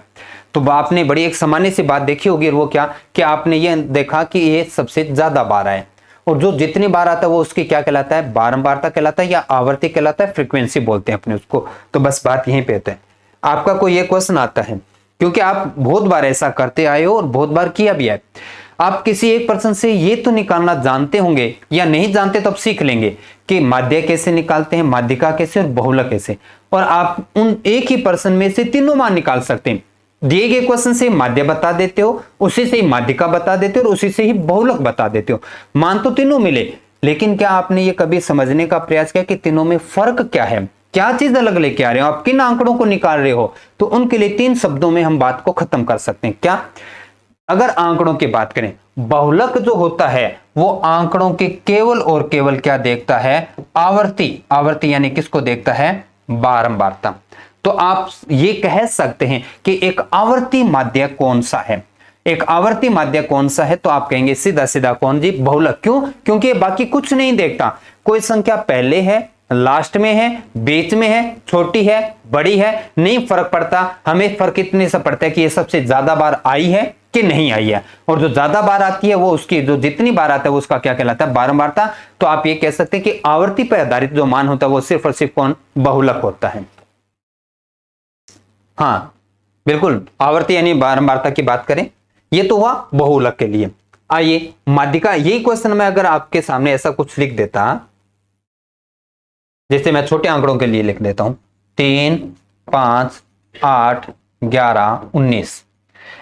Speaker 1: तो आपने बड़ी एक सामान्य सी बात देखी होगी, और वो क्या कि आपने ये देखा कि ये सबसे ज्यादा बार है। और जो जितनी बार आता है वो उसकी क्या कहलाता है, बारंबारता कहलाता है या आवर्ती कहलाता है, फ्रीक्वेंसी बोलते हैं अपने उसको। तो बस बात यहीं पे होता है। आपका कोई ये क्वेश्चन आता है क्योंकि आप बहुत बार ऐसा करते आए हो और बहुत बार किया भी है, आप किसी एक पर्सन से ये तो निकालना जानते होंगे, या नहीं जानते तो आप सीख लेंगे कि माध्य कैसे निकालते हैं, माध्यिका कैसे और बहुलक कैसे, और आप उन एक ही पर्सन में से तीनों मान निकाल सकते हैं। दिए गए क्वेश्चन से माध्य बता देते हो, उसी से ही माध्यिका बता देते हो और उसी से ही बहुलक बता देते हो। मान तो तीनों मिले, लेकिन क्या आपने ये कभी समझने का प्रयास किया कि तीनों में फर्क क्या है, क्या चीज अलग लेके आ रहे हो, आप किन आंकड़ों को निकाल रहे हो। तो उनके लिए 3 शब्दों में हम बात को खत्म कर सकते हैं। क्या? अगर आंकड़ों की बात करें, बहुलक जो होता है वो आंकड़ों के केवल और केवल क्या देखता है, आवर्ती। आवर्ती यानी किसको देखता है, बारंबारता। तो आप ये कह सकते हैं कि एक आवर्ती माध्य कौन सा है, एक आवर्ती माध्य कौन सा है, तो आप कहेंगे सीधा सीधा कौन जी, बहुलक। क्यों? क्योंकि ये बाकी कुछ नहीं देखता, कोई संख्या पहले है, लास्ट में है, बीच में है, छोटी है, बड़ी है, नहीं फर्क पड़ता। हमें फर्क इतने से पड़ता है कि ये सबसे ज्यादा बार आई है कि नहीं आई है, और जो ज्यादा बार आती है वो उसकी जो जितनी बार आता है वो उसका क्या कहलाता है, बारंबारता। तो आप ये कह सकते हैं कि आवर्ती पर आधारित जो मान होता है वो सिर्फ और सिर्फ कौन, बहुलक होता है। हाँ बिल्कुल, आवर्ती यानी बारंबारता की बात करें, ये तो हुआ बहुलक के लिए। आइए माध्यिका, यही क्वेश्चन में अगर आपके सामने ऐसा कुछ लिख देता, जैसे मैं छोटे आंकड़ों के लिए लिख देता हूं 3, 5, 8, 11, 19,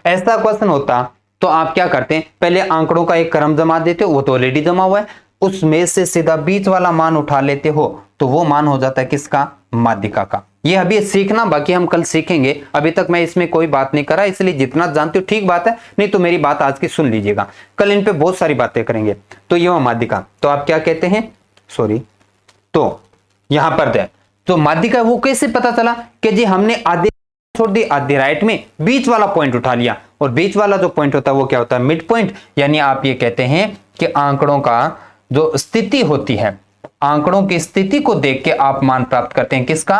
Speaker 1: ऐसा क्वेश्चन होता तो आप क्या करते हैं, पहले आंकड़ों का एक क्रम जमा देते हो, वो तो ऑलरेडी जमा हुआ है, उसमें से सीधा बीच वाला मान उठा लेते हो, तो वो मान हो जाता है किसका, माध्यिका का। ये अभी सीखना, बाकी हम कल सीखेंगे। अभी तक मैं इसमें कोई बात नहीं करा, इसलिए जितना जानते हो ठीक बात है, नहीं तो मेरी बात आज की सुन लीजिएगा, कल इन पे बहुत सारी बातें करेंगे। तो ये माध्यिका, तो आप क्या कहते हैं, सॉरी, तो यहां पर दे तो माध्यिका वो कैसे पता चला कि जी हमने आधे छोड़ दी, आधे राइट में बीच वाला पॉइंट उठा लिया, और बीच वाला जो पॉइंट होता है वो क्या होता है, मिड पॉइंट। यानी आप ये कहते हैं कि आंकड़ों का जो स्थिति होती है, आंकड़ों की स्थिति को देख के आप मान प्राप्त करते हैं किसका,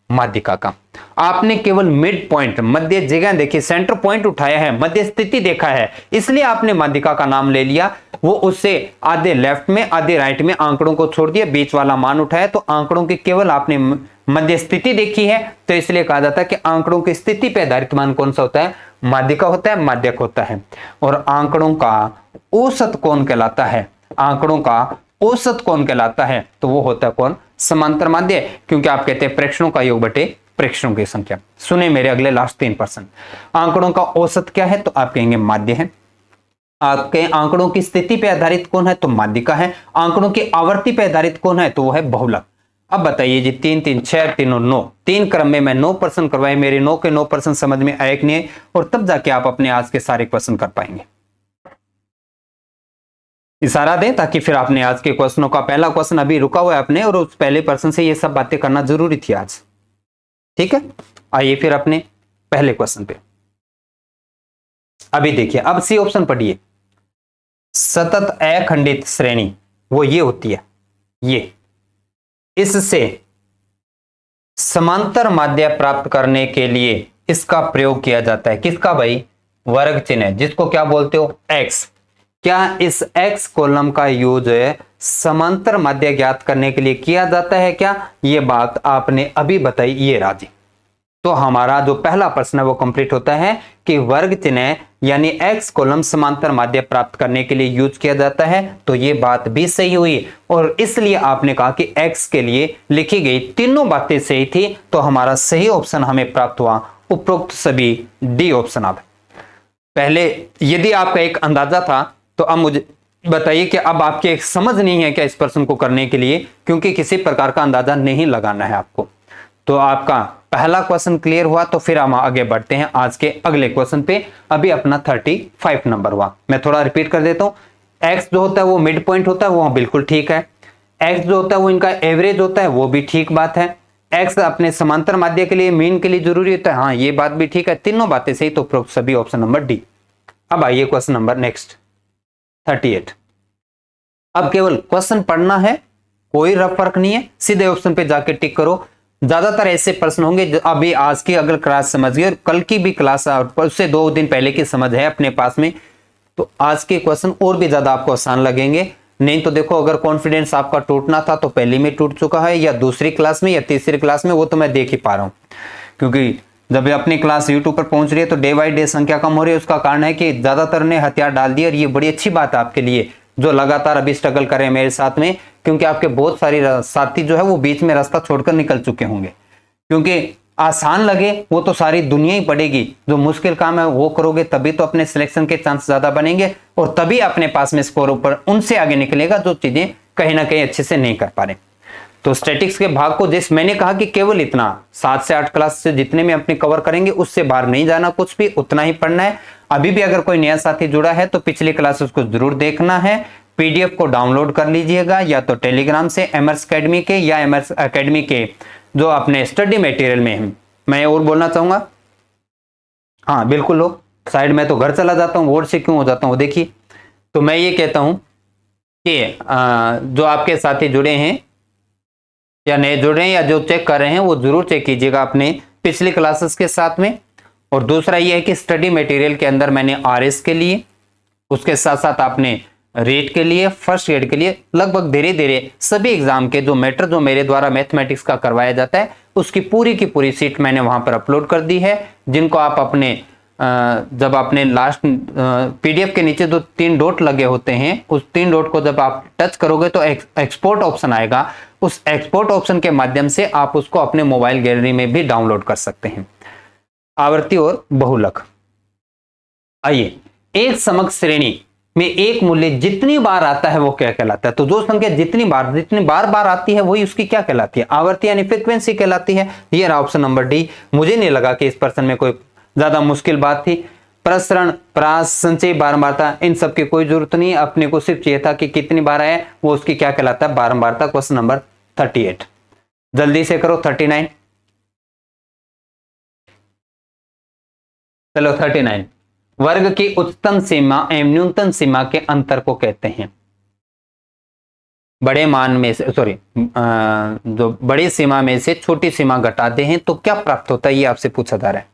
Speaker 1: माध्यिका का। आपने केवल मिड पॉइंट, मध्य जगह देखी, सेंटर पॉइंट उठाया है, मध्य स्थिति देखा है, इसलिए आपने माध्यिका का नाम ले लिया। वो उससे आधे लेफ्ट में आधे राइट में आंकड़ों को छोड़ दिया, बीच वाला मान उठाया, तो आंकड़ों की केवल आपने मध्य स्थिति देखी है, तो इसलिए कहा जाता है कि आंकड़ों की स्थिति पर आधारित मान कौन सा होता है, माध्यिका होता है, माध्यक होता है। और आंकड़ों का औसत कौन कहलाता है, आंकड़ों का औसत कौन कहलाता है, तो वो होता है कौन, समांतर माध्य। क्योंकि आप कहते हैं प्रेक्षणों का योग बटे प्रेक्षणों की संख्या। सुने मेरे अगले लास्ट 3%, आंकड़ों का औसत क्या है, तो आप कहेंगे माध्य है। आपके आंकड़ों की स्थिति पे आधारित कौन है, तो माध्यिका है। आंकड़ों की आवर्ती पे आधारित कौन है, तो वो है बहुलक। अब बताइए जी, 3, 3, 6, 3 और 9, 3 क्रम में मैं 9% करवाए, मेरे 9 के 9% समझ में आए कि नहीं, और तब जाके आप अपने आज के सारे क्वेश्चन कर पाएंगे। इशारा दें ताकि फिर आपने आज के क्वेश्चनों का पहला क्वेश्चन अभी रुका हुआ है अपने, और उस पहले पर्सन से ये सब बातें करना जरूरी थी आज, ठीक है। आइए फिर अपने पहले क्वेश्चन पे अभी देखिए, अब सी ऑप्शन पढ़िए। सतत अखंडित श्रेणी वो ये होती है, ये इससे समांतर माध्य प्राप्त करने के लिए इसका प्रयोग किया जाता है, किसका भाई, वर्ग चिन्ह, जिसको क्या बोलते हो, एक्स। क्या इस एक्स कॉलम का यूज समांतर माध्य ज्ञात करने के लिए किया जाता है क्या, ये बात आपने अभी बताई, ये राजी। तो हमारा जो पहला प्रश्न है वो कंप्लीट होता है कि वर्ग चिन्ह यानी एक्स कॉलम समांतर माध्य प्राप्त करने के लिए यूज किया जाता है, तो ये बात भी सही हुई। और इसलिए आपने कहा कि एक्स के लिए लिखी गई तीनों बातें सही थी, तो हमारा सही ऑप्शन हमें प्राप्त हुआ उपरोक्त सभी डी ऑप्शन। आप पहले यदि आपका एक अंदाजा था, तो अब मुझे बताइए कि अब आपके एक समझ नहीं है क्या इस प्रश्न को करने के लिए, क्योंकि किसी प्रकार का अंदाजा नहीं लगाना है आपको। तो आपका पहला क्वेश्चन क्लियर हुआ, तो फिर हम आगे बढ़ते हैं आज के अगले क्वेश्चन पे। अभी अपना 35 नंबर हुआ, मैं थोड़ा रिपीट कर देता हूं। एक्स जो होता है वो मिड पॉइंट होता है, वो बिल्कुल ठीक है। एक्स जो होता है वो इनका एवरेज होता है, वो भी ठीक बात है। एक्स अपने समांतर माध्य के लिए, मीन के लिए जरूरी होता है, हाँ ये बात भी ठीक है। तीनों बातें सही, तो उपरोक्त सभी ऑप्शन नंबर डी। अब आइए क्वेश्चन नंबर नेक्स्ट 38। अब केवल क्वेश्चन पढ़ना है, कोई रफ फर्क नहीं है, सीधे ऑप्शन पे जाके टिक करो। ज्यादातर ऐसे प्रश्न होंगे जो अभी आज की अगर क्लास समझ गए और कल की भी क्लास और उससे 2 दिन पहले की समझ है अपने पास में, तो आज के क्वेश्चन और भी ज्यादा आपको आसान लगेंगे। नहीं तो देखो अगर कॉन्फिडेंस आपका टूटना था तो पहले में टूट चुका है, या दूसरी क्लास में या तीसरी क्लास में, वो तो मैं देख ही पा रहा हूँ। क्योंकि जब अपनी क्लास यूट्यूब पर पहुंच रही है तो डे बाई डे संख्या कम हो रही है। उसका कारण है कि ज्यादातर ने हथियार डाल दिए, और ये बड़ी अच्छी बात है आपके लिए जो लगातार अभी स्ट्रगल कर रहे हैं मेरे साथ में, क्योंकि आपके बहुत सारी साथी जो है वो बीच में रास्ता छोड़कर निकल चुके होंगे। क्योंकि आसान लगे वो तो सारी दुनिया ही पड़ेगी, जो मुश्किल काम है वो करोगे तभी तो अपने सिलेक्शन के चांस ज्यादा बनेंगे, और तभी अपने पास में स्कोर ऊपर उनसे आगे निकलेगा जो चीजें कहीं ना कहीं अच्छे से नहीं कर पा रहे। तो स्टैटिक्स के भाग को जैसे मैंने कहा कि केवल इतना 7 से 8 क्लास से जितने में अपनी कवर करेंगे उससे बाहर नहीं जाना, कुछ भी उतना ही पढ़ना है। अभी भी अगर कोई नया साथी जुड़ा है तो पिछली क्लासेस को जरूर देखना है। पीडीएफ को डाउनलोड कर लीजिएगा, या तो टेलीग्राम से एमर्स अकेडमी के, या एमर्स अकेडमी के जो अपने स्टडी मटेरियल में है। मैं और बोलना चाहूंगा, हाँ बिल्कुल लो साइड में, तो घर चला जाता हूँ और से क्यों हो जाता हूँ देखिए। तो मैं ये कहता हूं कि जो आपके साथी जुड़े हैं या नए जुड़ रहे हैं या जो चेक कर रहे हैं वो जरूर चेक कीजिएगा अपने पिछली क्लासेस के साथ में। और दूसरा ये है कि स्टडी मटेरियल के अंदर मैंने आरएस के लिए, उसके साथ साथ आपने रेट के लिए, फर्स्ट एड के लिए, लगभग धीरे धीरे सभी एग्जाम के जो मैटर जो मेरे द्वारा मैथमेटिक्स का करवाया जाता है उसकी पूरी की पूरी सीट मैंने वहां पर अपलोड कर दी है, जिनको आप अपने जब आपने लास्ट पीडीएफ के नीचे जो 3 डॉट लगे होते हैं उस 3 डॉट को जब आप टच करोगे तो एक्सपोर्ट ऑप्शन आएगा। उस एक्सपोर्ट ऑप्शन के माध्यम से आप उसको अपने मोबाइल गैलरी में भी डाउनलोड कर सकते हैं। आवर्ती और बहुलक, आइए, एक समग्र श्रेणी में एक मूल्य जितनी बार आता है वो क्या कहलाता है? तो जो संख्या जितनी बार बार आती है वही उसकी क्या कहलाती है? आवर्ती यानी फ्रीक्वेंसी कहलाती है। ये रहा ऑप्शन नंबर डी। मुझे नहीं लगा कि इस प्रश्न में कोई ज्यादा मुश्किल बात थी। प्रसरण, प्रास, संचय, बारंबारता, इन सब की कोई जरूरत नहीं, अपने को सिर्फ चाहिए था कि कितनी बार आए वो उसकी क्या कहलाता है, बारंबारता। क्वेश्चन नंबर 38 जल्दी से करो। 39, चलो 39, वर्ग की उच्चतम सीमा एवं न्यूनतम सीमा के अंतर को कहते हैं। बड़े मान में से जो बड़ी सीमा में से छोटी सीमा घटाते हैं तो क्या प्राप्त होता है, ये आपसे पूछा जा रहा है।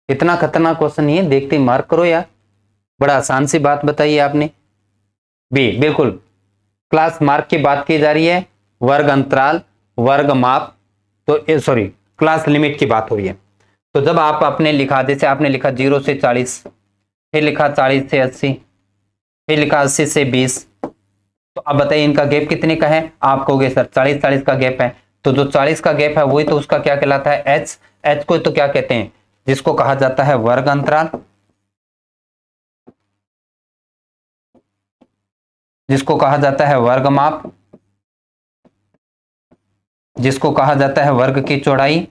Speaker 1: इतना खतरनाक क्वेश्चन नहीं है, देखते ही मार्क करो यार, बड़ा आसान सी बात बताइए आपने। बी, बिल्कुल क्लास मार्क की बात की जा रही है, वर्ग अंतराल, वर्ग माप, तो क्लास लिमिट की बात हो रही है। तो जब आप अपने लिखा, जैसे आपने लिखा 0 से 40, फिर लिखा 40 से 80, फिर लिखा 80 से 20, तो अब बताइए इनका गैप कितने का है? आप कहोगे सर 40 का गैप है, तो जो 40 का गैप है वही तो उसका क्या कहलाता है, एच। एच को तो क्या कहते हैं, जिसको कहा जाता है वर्ग अंतराल, जिसको कहा जाता है वर्ग माप, जिसको कहा जाता है वर्ग की चौड़ाई,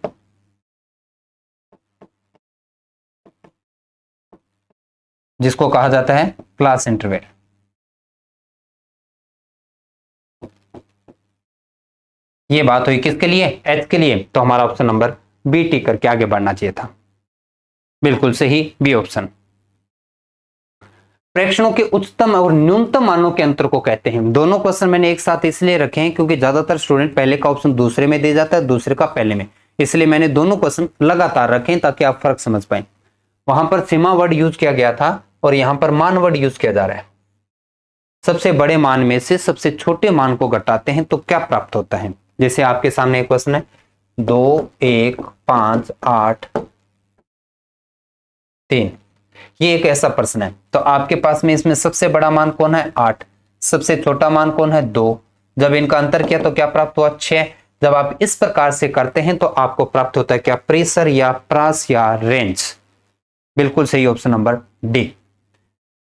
Speaker 1: जिसको कहा जाता है क्लास इंटरवल। ये बात हुई किसके लिए, एच के लिए। तो हमारा ऑप्शन नंबर बी टिक करके आगे बढ़ना चाहिए था। बिल्कुल सही, बी ऑप्शन। प्रेक्षणों के उच्चतम और न्यूनतम मानों के अंतर को कहते हैं। दोनों क्वेश्चन मैंने एक साथ इसलिए रखे हैं क्योंकि ज्यादातर स्टूडेंट पहले का ऑप्शन दूसरे में दे जाता है, दूसरे का पहले में, इसलिए मैंने दोनों क्वेश्चन लगातार रखे ताकि आप फर्क समझ पाए। वहां पर सीमा वर्ड यूज किया गया था और यहां पर मान वर्ड यूज किया जा रहा है। सबसे बड़े मान में से सबसे छोटे मान को घटाते हैं तो क्या प्राप्त होता है? जैसे आपके सामने एक क्वेश्चन है 2, 1, 5, 8, 3, ये एक ऐसा प्रश्न है। तो आपके पास में इसमें सबसे बड़ा मान कौन है, 8, सबसे छोटा मान कौन है, 2। जब इनका अंतर किया तो क्या प्राप्त हुआ, 6। जब आप इस प्रकार से करते हैं तो आपको प्राप्त होता है क्या, प्रेशर या प्रास या रेंज। बिल्कुल सही, ऑप्शन नंबर डी।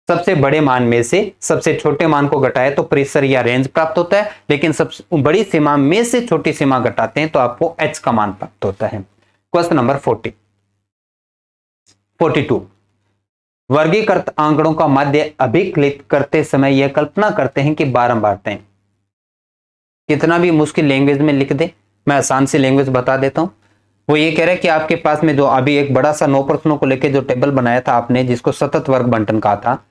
Speaker 1: सबसे बड़े मान में से सबसे छोटे मान को घटाए तो प्रेशर या रेंज प्राप्त होता है, लेकिन सबसे बड़ी सीमा में से छोटी सीमा घटाते हैं तो आपको एच का मान प्राप्त होता है। क्वेश्चन नंबर 42, वर्गीकृत आंकड़ों का माध्य अभिकलित करते समय यह कल्पना करते हैं कि बारंबारताएं। कितना भी मुश्किल लैंग्वेज में लिख दे, मैं आसान सी लैंग्वेज बता देता हूं। वो ये कह रहा है कि आपके पास में जो अभी एक बड़ा सा 9 प्रश्नों को लेकर जो टेबल बनाया था आपने, जिसको सतत वर्ग बंटन कहा था,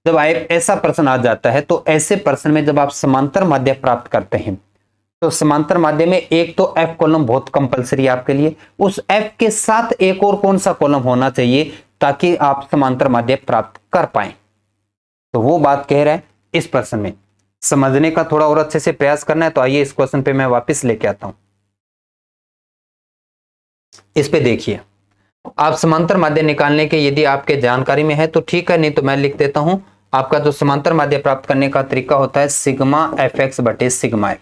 Speaker 1: जब ऐसा प्रश्न आ जाता है तो ऐसे प्रश्न में जब आप समांतर माध्य प्राप्त करते हैं तो समांतर माध्य में एक तो एफ कॉलम बहुत कंपलसरी है आपके लिए, उस एफ के साथ एक और कौन सा कॉलम होना चाहिए ताकि आप समांतर माध्य प्राप्त कर पाए। तो वो बात कह रहा है इस प्रश्न में। समझने का थोड़ा और अच्छे से प्रयास करना है तो आइए इस क्वेश्चन पे मैं वापस लेके आता हूं। इस पे देखिए, आप समांतर माध्य निकालने के यदि आपके जानकारी में है तो ठीक है, नहीं तो मैं लिख देता हूं। आपका जो समांतर माध्य प्राप्त करने का तरीका होता है सिग्मा एफ एक्स बटे सिग्मा एफ।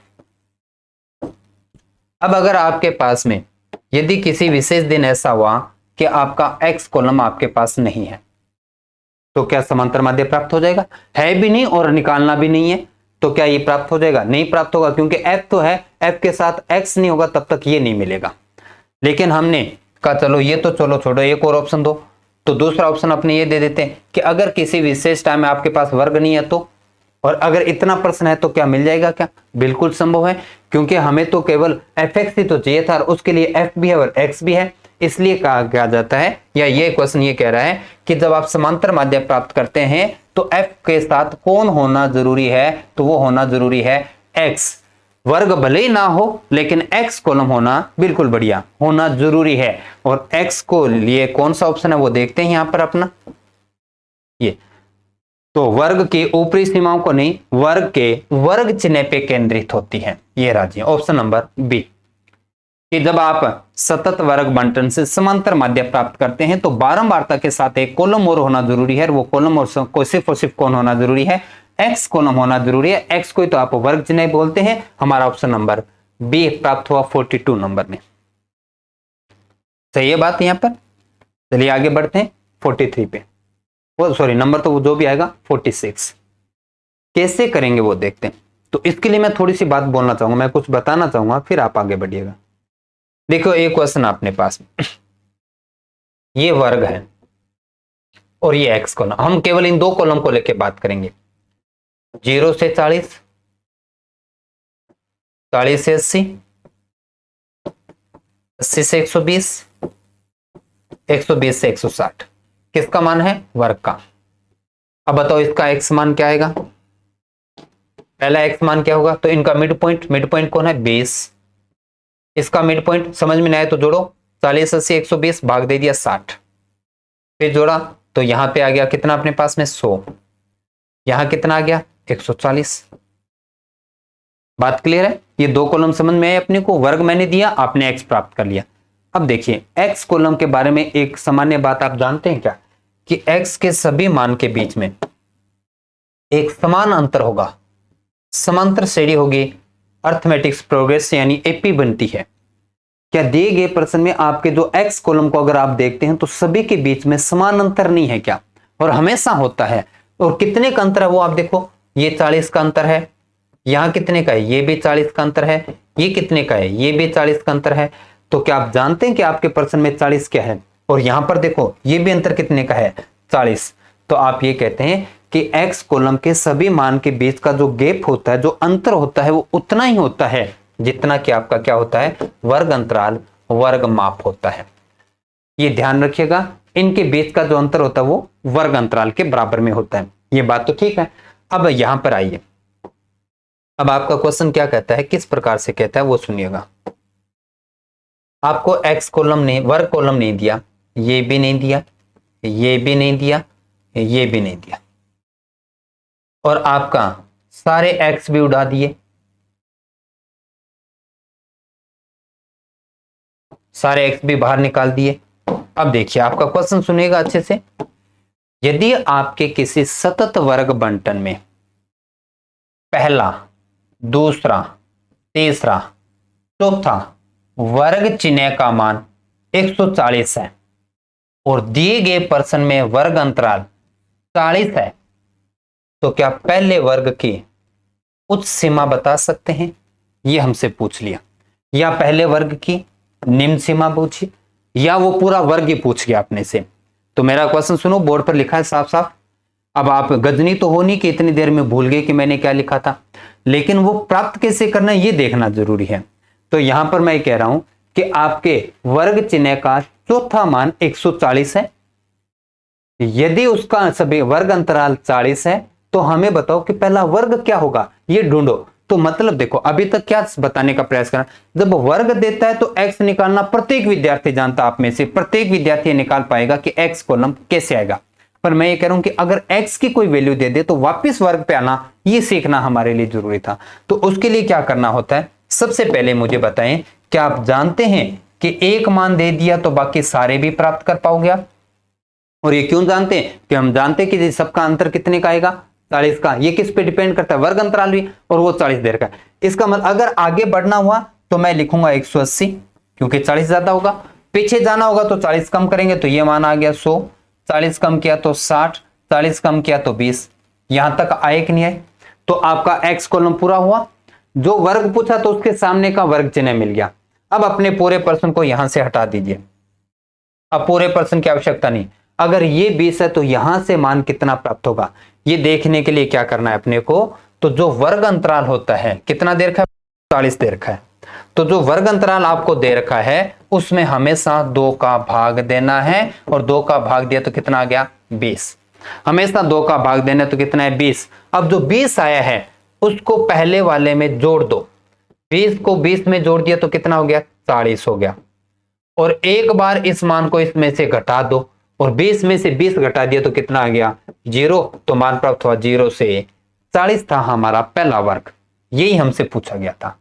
Speaker 1: अब अगर आपके पास में यदि किसी विशेष दिन ऐसा हुआ कि आपका एक्स कॉलम आपके पास नहीं है तो क्या समांतर माध्य प्राप्त हो जाएगा? है भी नहीं और निकालना भी नहीं है तो क्या ये प्राप्त हो जाएगा? नहीं प्राप्त होगा, क्योंकि एफ तो है, एफ के साथ एक्स नहीं होगा तब तक ये नहीं मिलेगा। लेकिन हमने कहा चलो ये तो चलो छोड़ो, एक और ऑप्शन दो। तो दूसरा ऑप्शन अपने ये दे देते हैं कि अगर किसी विशेष टाइम में आपके पास वर्ग नहीं है तो, और अगर इतना प्रश्न है तो क्या मिल जाएगा? क्या बिल्कुल संभव है, क्योंकि हमें तो केवल एफ एक्स ही तो चाहिए था और उसके लिए एफ भी है और एक्स भी है। इसलिए कहा जाता है, या ये क्वेश्चन ये कह रहा है कि जब आप समांतर माध्य प्राप्त करते हैं तो एफ के साथ कौन होना जरूरी है? तो वो होना जरूरी है एक्स। वर्ग भले ही ना हो लेकिन एक्स कॉलम होना बिल्कुल बढ़िया होना जरूरी है। और एक्स को लिए कौन सा ऑप्शन है वो देखते हैं यहां पर अपना, ये तो वर्ग की ऊपरी सीमाओं को नहीं, वर्ग के वर्ग चिन्ह पे केंद्रित होती है। ये राज्य ऑप्शन नंबर बी, कि जब आप सतत वर्ग बंटन से समांतर माध्य प्राप्त करते हैं तो बारंबारता के साथ एक कॉलम और होना जरूरी है, और वो कॉलम और सिर्फ कौन होना जरूरी है? एक्स कॉलम होना जरूरी है। एक्स को ही तो आप वर्ग चिन्ह बोलते हैं। हमारा ऑप्शन नंबर बी प्राप्त हुआ 42 नंबर में। सही है बात यहां पर। चलिए आगे बढ़ते हैं 43 पे, वो सॉरी नंबर तो वो जो भी आएगा 46। कैसे करेंगे वो देखते हैं। तो इसके लिए मैं थोड़ी सी बात बोलना चाहूंगा, मैं कुछ बताना चाहूंगा, फिर आप आगे बढ़िएगा। देखो एक क्वेश्चन अपने पास, ये वर्ग है और ये एक्स कॉलम, हम केवल इन दो कॉलम को लेके बात करेंगे। 0 से 40, 40 से 80, 80 से 120, 120 से 160। किसका मान है? वर्ग का। अब बताओ इसका एक्स मान क्या आएगा? पहला एक्स मान क्या होगा? तो इनका मिड पॉइंट कौन है? 20। इसका मिड पॉइंट समझ में नहीं आया तो जोड़ो, 40 80 120 भाग दे दिया 60, फिर जोड़ा तो यहां पे आ गया कितना अपने पास में? 100। यहां कितना आ गया? 140। बात क्लियर है? ये दो कॉलम समझ में आए अपने को। वर्ग मैंने दिया, आपने एक्स प्राप्त कर लिया। अब देखिए एक्स कॉलम के बारे में एक सामान्य बात आप जानते हैं क्या, कि एक्स के सभी मान के बीच में एक समान अंतर होगा, समांतर श्रेणी होगी, अर्थमेटिक्स प्रोग्रेस यानी एपी बनती है। क्या दिए गए प्रश्न में आपके जो एक्स कॉलम को अगर आप देखते हैं तो सभी के बीच में समान अंतर नहीं है क्या? और हमेशा होता है। और कितने का अंतर है वो आप देखो, ये 40 का अंतर है, यहां कितने का है? ये भी 40 का अंतर है, ये कितने का है? ये भी 40 का अंतर है। तो क्या आप जानते हैं कि आपके प्रश्न में 40 क्या है? और यहां पर देखो ये भी अंतर कितने का है? 40। तो आप ये कहते हैं कि एक्स कॉलम के सभी मान के बीच का जो गैप होता है, जो अंतर होता है, वो उतना ही होता है जितना कि आपका क्या होता है? वर्ग अंतराल, वर्ग माप होता है। ये ध्यान रखिएगा, इनके बीच का जो अंतर होता है वो वर्ग अंतराल के बराबर में होता है। ये बात तो ठीक है। अब यहां पर आइए, अब आपका क्वेश्चन क्या कहता है, किस प्रकार से कहता है वो सुनिएगा। आपको एक्स कॉलम ने वर्ग कॉलम नहीं दिया, ये भी नहीं दिया, ये भी नहीं दिया, ये भी नहीं दिया, और आपका सारे एक्स भी उड़ा दिए, सारे एक्स भी बाहर निकाल दिए। अब देखिए आपका क्वेश्चन सुनिएगा अच्छे से। यदि आपके किसी सतत वर्ग बंटन में पहला, दूसरा, तीसरा, चौथा वर्ग चिन्ह का मान 140 है और दिए गए प्रश्न में वर्ग अंतराल 40 है, तो क्या पहले वर्ग की उच्च सीमा बता सकते हैं? ये हमसे पूछ लिया। या पहले वर्ग की निम्न सीमा पूछी, या वो पूरा वर्ग ही पूछ गया अपने से। तो मेरा क्वेश्चन सुनो, बोर्ड पर लिखा है साफ साफ। अब आप गजनी तो हो नहीं कि इतनी देर में भूल गए कि मैंने क्या लिखा था, लेकिन वो प्राप्त कैसे करना है ये देखना जरूरी है। तो यहां पर मैं कह रहा हूं कि आपके वर्ग चिन्ह का चौथा मान 140 है। यदि उसका सभी वर्ग अंतराल 40 है तो हमें बताओ कि पहला वर्ग क्या होगा, ये ढूंढो। तो मतलब देखो अभी तक क्या बताने का प्रयास करा, जब वर्ग देता है तो x निकालना प्रत्येक विद्यार्थी जानता, आप में से प्रत्येक विद्यार्थी निकाल पाएगा कि x कॉलम कैसे आएगा। पर मैं ये कह रहा हूं कि अगर x की कोई वैल्यू दे दे तो वापस वर्ग पे आना, ये सीखना हमारे लिए जरूरी था। तो उसके लिए क्या करना होता है, सबसे पहले मुझे बताएं, क्या आप जानते हैं कि एक मान दे दिया तो बाकी सारे भी प्राप्त कर पाओगे आप? और ये क्यों जानते हैं कि हम जानते हैं कि सबका अंतर कितने का आएगा, 40 का। ये किस पे डिपेंड करता है, वर्ग अंतराल भी, और वो 40 देर का। इसका मतलब अगर आगे बढ़ना हुआ तो मैं लिखूंगा 180, क्योंकि 40 ज्यादा होगा। पीछे जाना होगा तो 40 कम करेंगे तो ये मान आ गया 100, 40 कम किया तो 60, 40 कम किया तो 20। यहां तक आए कि नहीं आए? तो आपका एक्स कॉलम पूरा हुआ। जो वर्ग पूछा तो उसके सामने का वर्ग चिन्ह मिल गया। अब अपने पूरे पर्सन को यहां से हटा दीजिए, अब पूरे पर्सन की आवश्यकता नहीं। अगर ये 20 है तो यहां से मान कितना प्राप्त होगा, ये देखने के लिए क्या करना है अपने को, तो जो वर्ग अंतराल होता है कितना दे रखा है, 40 दे रखा है। तो जो वर्ग अंतराल आपको दे रखा है उसमें हमेशा 2 का भाग देना है, और 2 का भाग दिया तो कितना आ गया, 20। हमेशा 2 का भाग देना तो कितना है, 20। अब जो 20 आया है उसको पहले वाले में जोड़ दो, 20 को 20 में जोड़ दिया तो कितना हो गया, 40 हो गया। और एक बार इस मान को इसमें से घटा दो, और 20 में से 20 घटा दिया तो कितना आ गया, 0। तो मान प्राप्त हुआ 0 से 40 था हमारा पहला वर्ग। यही हमसे पूछा गया था।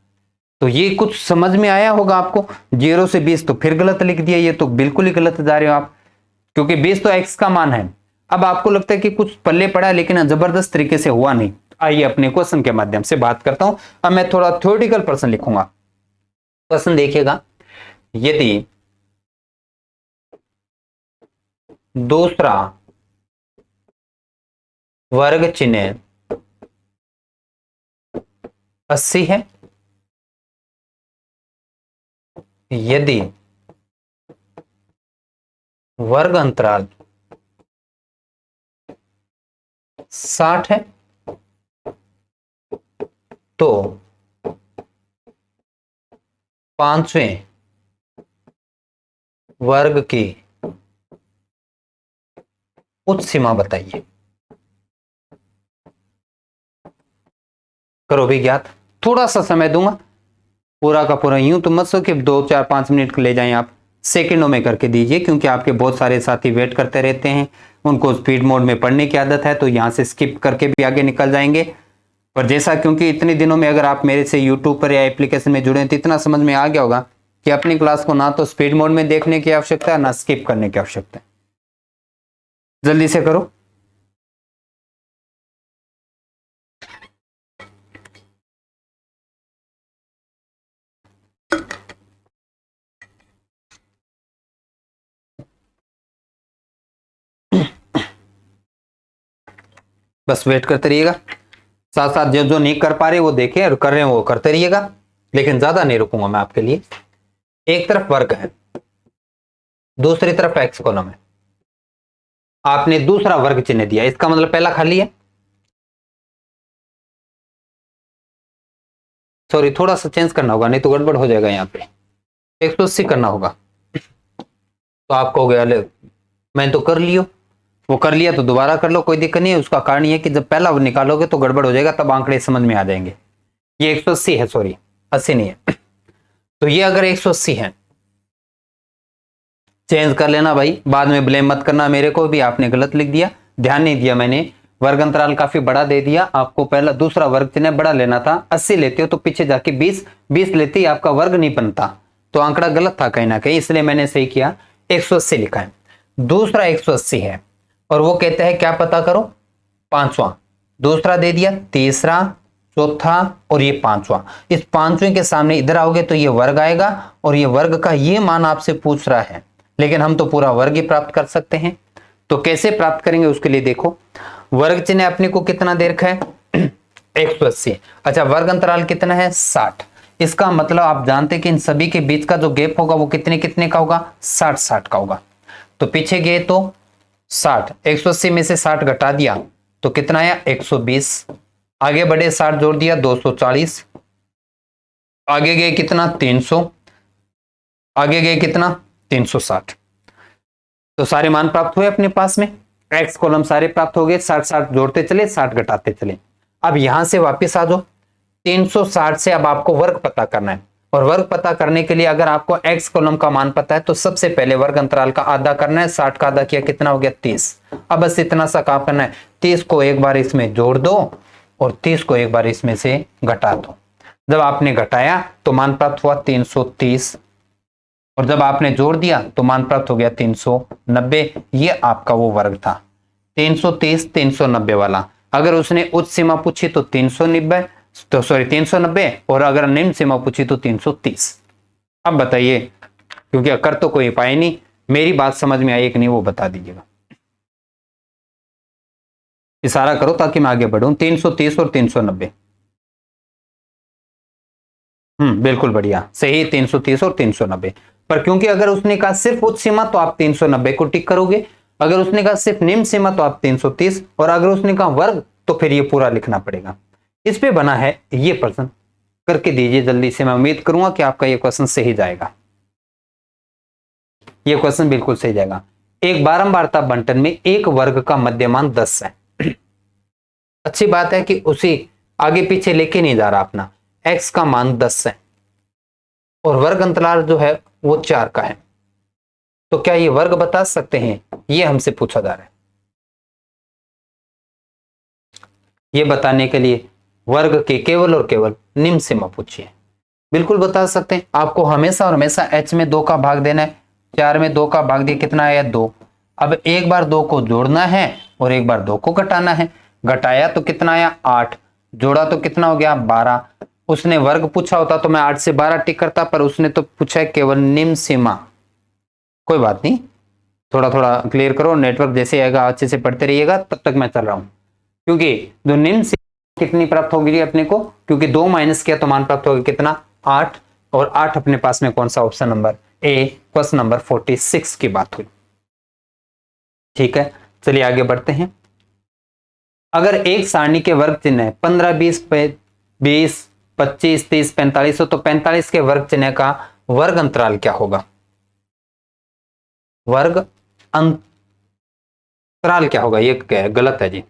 Speaker 1: तो ये कुछ समझ में आया होगा आपको। 0 से 20 तो फिर गलत लिख दिया, ये तो बिल्कुल ही गलत जा रहे हो आप, क्योंकि 20 तो x का मान है। अब आपको लगता है कि कुछ पल्ले पड़ा लेकिन जबरदस्त तरीके से हुआ नहीं। आइए अपने क्वेश्चन के माध्यम से बात करता हूं। अब मैं थोड़ा थ्योरेटिकल प्रश्न लिखूंगा। क्वेश्चन देखिएगा, यदि दूसरा वर्ग चिन्ह 80 है, यदि वर्ग अंतराल 60 है, तो पांचवें वर्ग की उच्च सीमा बताइए। करो भी ज्ञात। थोड़ा सा समय दूंगा, पूरा का पूरा यूं तो मत सो कि 2 4 5 मिनट ले जाएं, आप सेकंडों में करके दीजिए, क्योंकि आपके बहुत सारे साथी वेट करते रहते हैं, उनको स्पीड मोड में पढ़ने की आदत है, तो यहां से स्किप करके भी आगे निकल जाएंगे। पर जैसा क्योंकि इतने दिनों में अगर आप मेरे से यूट्यूब पर या एप्लीकेशन में जुड़े हैं तो इतना समझ में आ गया होगा कि अपनी क्लास को ना तो स्पीड मोड में देखने की आवश्यकता है, ना स्किप करने की आवश्यकता है। जल्दी से करो। बस वेट करते रहिएगा, साथ साथ जो जो नहीं कर पा रहे वो देखें, और कर रहे हैं वो करते रहिएगा, लेकिन ज्यादा नहीं रुकूंगा मैं आपके लिए। एक तरफ वर्ग है, दूसरी तरफ एक्स कॉलम है, आपने दूसरा वर्ग चिन्ह दिया, इसका मतलब पहला खाली है। सॉरी, थोड़ा सा चेंज करना होगा, नहीं तो गड़बड़ हो जाएगा। यहाँ पे 180 करना होगा। तो आप कहोगे अरे मैं तो कर लियो, वो कर लिया तो दोबारा कर लो, कोई दिक्कत नहीं है। उसका कारण ये है कि जब पहला निकालोगे तो गड़बड़ हो जाएगा, तब आंकड़े समझ में आ जाएंगे। ये 180 है, सॉरी 80 नहीं है। तो ये अगर 180 है, चेंज कर लेना भाई, बाद में ब्लेम मत करना मेरे को भी, आपने गलत लिख दिया, ध्यान नहीं दिया मैंने, वर्ग अंतराल काफी बड़ा दे दिया आपको। पहला दूसरा वर्ग चिन्ह बड़ा लेना था, 80 लेते हो तो पीछे जाके 20 लेते ही आपका वर्ग नहीं बनता, तो आंकड़ा गलत था कहीं ना कहीं, इसलिए मैंने सही किया, 180 लिखा है। दूसरा 180 है और वो कहते हैं क्या पता करो, पांचवा। दूसरा दे दिया, तीसरा, चौथा और ये पांचवा। इस पांचवें के सामने इधर आओगे तो ये वर्ग आएगा, और ये वर्ग का ये मान आपसे पूछ रहा है, लेकिन हम तो पूरा वर्ग ही प्राप्त कर सकते हैं। तो कैसे प्राप्त करेंगे उसके लिए देखो, वर्ग चिन्ह अपने को कितना दे रखा है 180। अच्छा, वर्ग अंतराल कितना है 60। इसका मतलब आप जानते हैं कि इन सभी के बीच का जो गैप होगा वो कितने कितने का होगा, 60 का होगा। तो पीछे गए तो 60, 180 में से 60 घटा दिया तो कितना आया 120। आगे बढ़े 60 जोड़ दिया 240, आगे गए कितना 300, आगे गए कितना 360। तो सारे मान प्राप्त हुए अपने पास में, एक्स कॉलम सारे प्राप्त हो गए। 60 60 जोड़ते चले, 60 घटाते चले। अब यहां से वापस आ जाओ, 360 से अब आपको वर्ग पता करना है, और वर्ग पता करने के लिए अगर आपको x कॉलम का मान पता है तो सबसे पहले वर्ग अंतराल का आधा करना है। 60 का आधा किया कितना हो गया 30। अब बस इतना सा काम करना है, 30 को एक बार इसमें जोड़ दो और 30 को एक बार इसमें से घटा दो। जब आपने घटाया तो मान प्राप्त हुआ 330, और जब आपने जोड़ दिया तो मान प्राप्त हो गया 390। ये आपका वो वर्ग था 330 390 वाला। अगर उसने उच्च सीमा पूछी तो 390, और अगर निम्न सीमा पूछी तो 330। अब बताइए, क्योंकि कर तो कोई पाए नहीं, मेरी बात समझ में आई कि नहीं वो बता दीजिएगा, इशारा करो ताकि मैं आगे बढ़ूं। 330 और 390, बिल्कुल बढ़िया सही, 330 और 390। पर क्योंकि अगर उसने कहा सिर्फ उच्च सीमा तो आप 390 को टिक करोगे, अगर उसने कहा सिर्फ निम्न सीमा तो आप 330, और अगर उसने कहा वर्ग तो फिर ये पूरा लिखना पड़ेगा। इस पे बना है ये प्रश्न, करके दीजिए जल्दी से। मैं उम्मीद करूंगा कि आपका ये क्वेश्चन सही जाएगा। ये क्वेश्चन बिल्कुल सही जाएगा। एक बारंबारता बंटन में एक वर्ग का मध्यमान 10 है। अच्छी बात है कि उसी आगे पीछे लेके नहीं जा रहा अपना, x का मान 10 है और वर्ग अंतराल जो है वो 4 का है, तो क्या ये वर्ग बता सकते हैं, ये हमसे पूछा जा रहा है। ये बताने के लिए वर्ग के केवल और केवल निम्न सीमा पूछिए। बिल्कुल बता सकते हैं, आपको हमेशा और हमेशा h में 2 का भाग देना है। 4 में 2 का भाग दिया कितना आया 2। अब एक बार 2 को जोड़ना है और एक बार 2 को घटाना है। घटाया तो कितना आया 8, जोड़ा तो कितना हो गया 12। उसने वर्ग पूछा होता तो मैं 8 से 12 टिक करता, पर उसने तो पूछा है केवल निम्न सीमा। कोई बात नहीं, थोड़ा थोड़ा क्लियर करो, नेटवर्क जैसे आएगा अच्छे से पढ़ते रहिएगा, तब तक मैं चल रहा हूं। क्योंकि जो निम्न सीमा कितनी प्राप्त होगी अपने को, क्योंकि 2 माइनस किया तो मान प्राप्त होगा कितना 8, और 8 अपने पास में कौन सा option number A, question number 46 की बात हुई। ठीक है, चलिए आगे बढ़ते हैं। अगर एक सारणी के वर्ग चिन्ह है 15 20 20 25 30 45 हो, तो 45 के वर्ग चिन्ह का वर्ग अंतराल क्या होगा? वर्ग अंतराल क्या होगा? ये गलत है जी,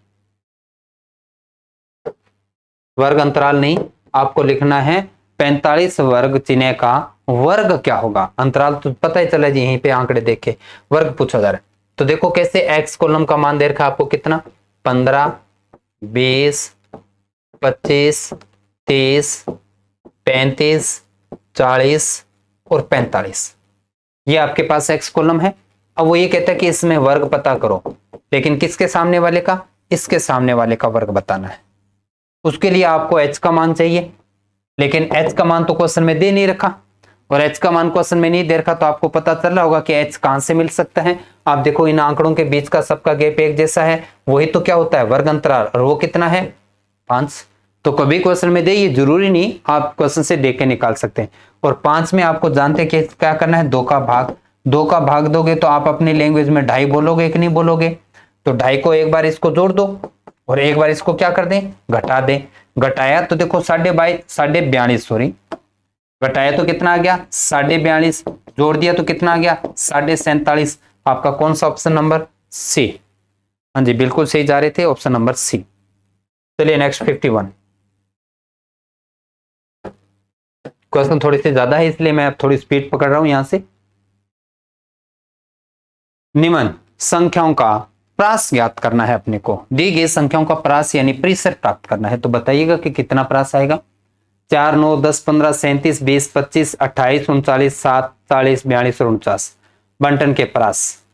Speaker 1: वर्ग अंतराल नहीं, आपको लिखना है 45 वर्ग चिन्ह का वर्ग क्या होगा। अंतराल तो पता ही चला जी, यहीं पे आंकड़े देखे वर्ग पूछा जा रहा है। तो देखो कैसे, x कॉलम का मान दे रखा आपको कितना 15 20 25 30 35 40 और 45, ये आपके पास x कॉलम है। अब वो ये कहता है कि इसमें वर्ग पता करो, लेकिन किसके सामने वाले का? इसके सामने वाले का वर्ग बताना है। उसके लिए आपको h का मान चाहिए, लेकिन h का मान तो क्वेश्चन में दे नहीं रखा, और h का मान क्वेश्चन में नहीं दे रखा तो आपको पता चल रहा होगा कि h कहां से मिल सकता है। आप देखो इन आंकड़ों के बीच का सबका गैप एक जैसा है, वही तो क्या होता है वर्ग अंतराल, और वो कितना है 5। तो कभी क्वेश्चन में दे, ये जरूरी नहीं, आप क्वेश्चन से देख के निकाल सकते हैं। और 5 में आपको जानते हैं कि क्या करना है, 2 का भाग। 2 का भाग दोगे तो आप अपनी लैंग्वेज में 2.5 बोलोगे कि नहीं बोलोगे? तो 2.5 को एक बार इसको जोड़ दो और एक बार इसको क्या कर दें, घटा दें। घटाया तो देखो 42.5 सॉरी, घटाया तो कितना आ गया 42.5, जोड़ दिया तो कितना आ गया 47.5। आपका कौन सा ऑप्शन नंबर सी? हाँ जी बिल्कुल सही जा रहे थे, ऑप्शन नंबर सी। चलिए नेक्स्ट 51। क्वेश्चन थोड़ी सी ज्यादा है इसलिए मैं अब थोड़ी स्पीड पकड़ रहा हूं यहां से। निम्न संख्याओं का प्रास ज्ञात करना है अपने को, दी गई संख्याओं का प्रास यानी परिसर प्राप्त करना है। तो बताइएगा कि कितना प्रास आएगा। 4 9 10 15 37 20 25 28 39 7 40 42 और 49 बंटन के प्रास।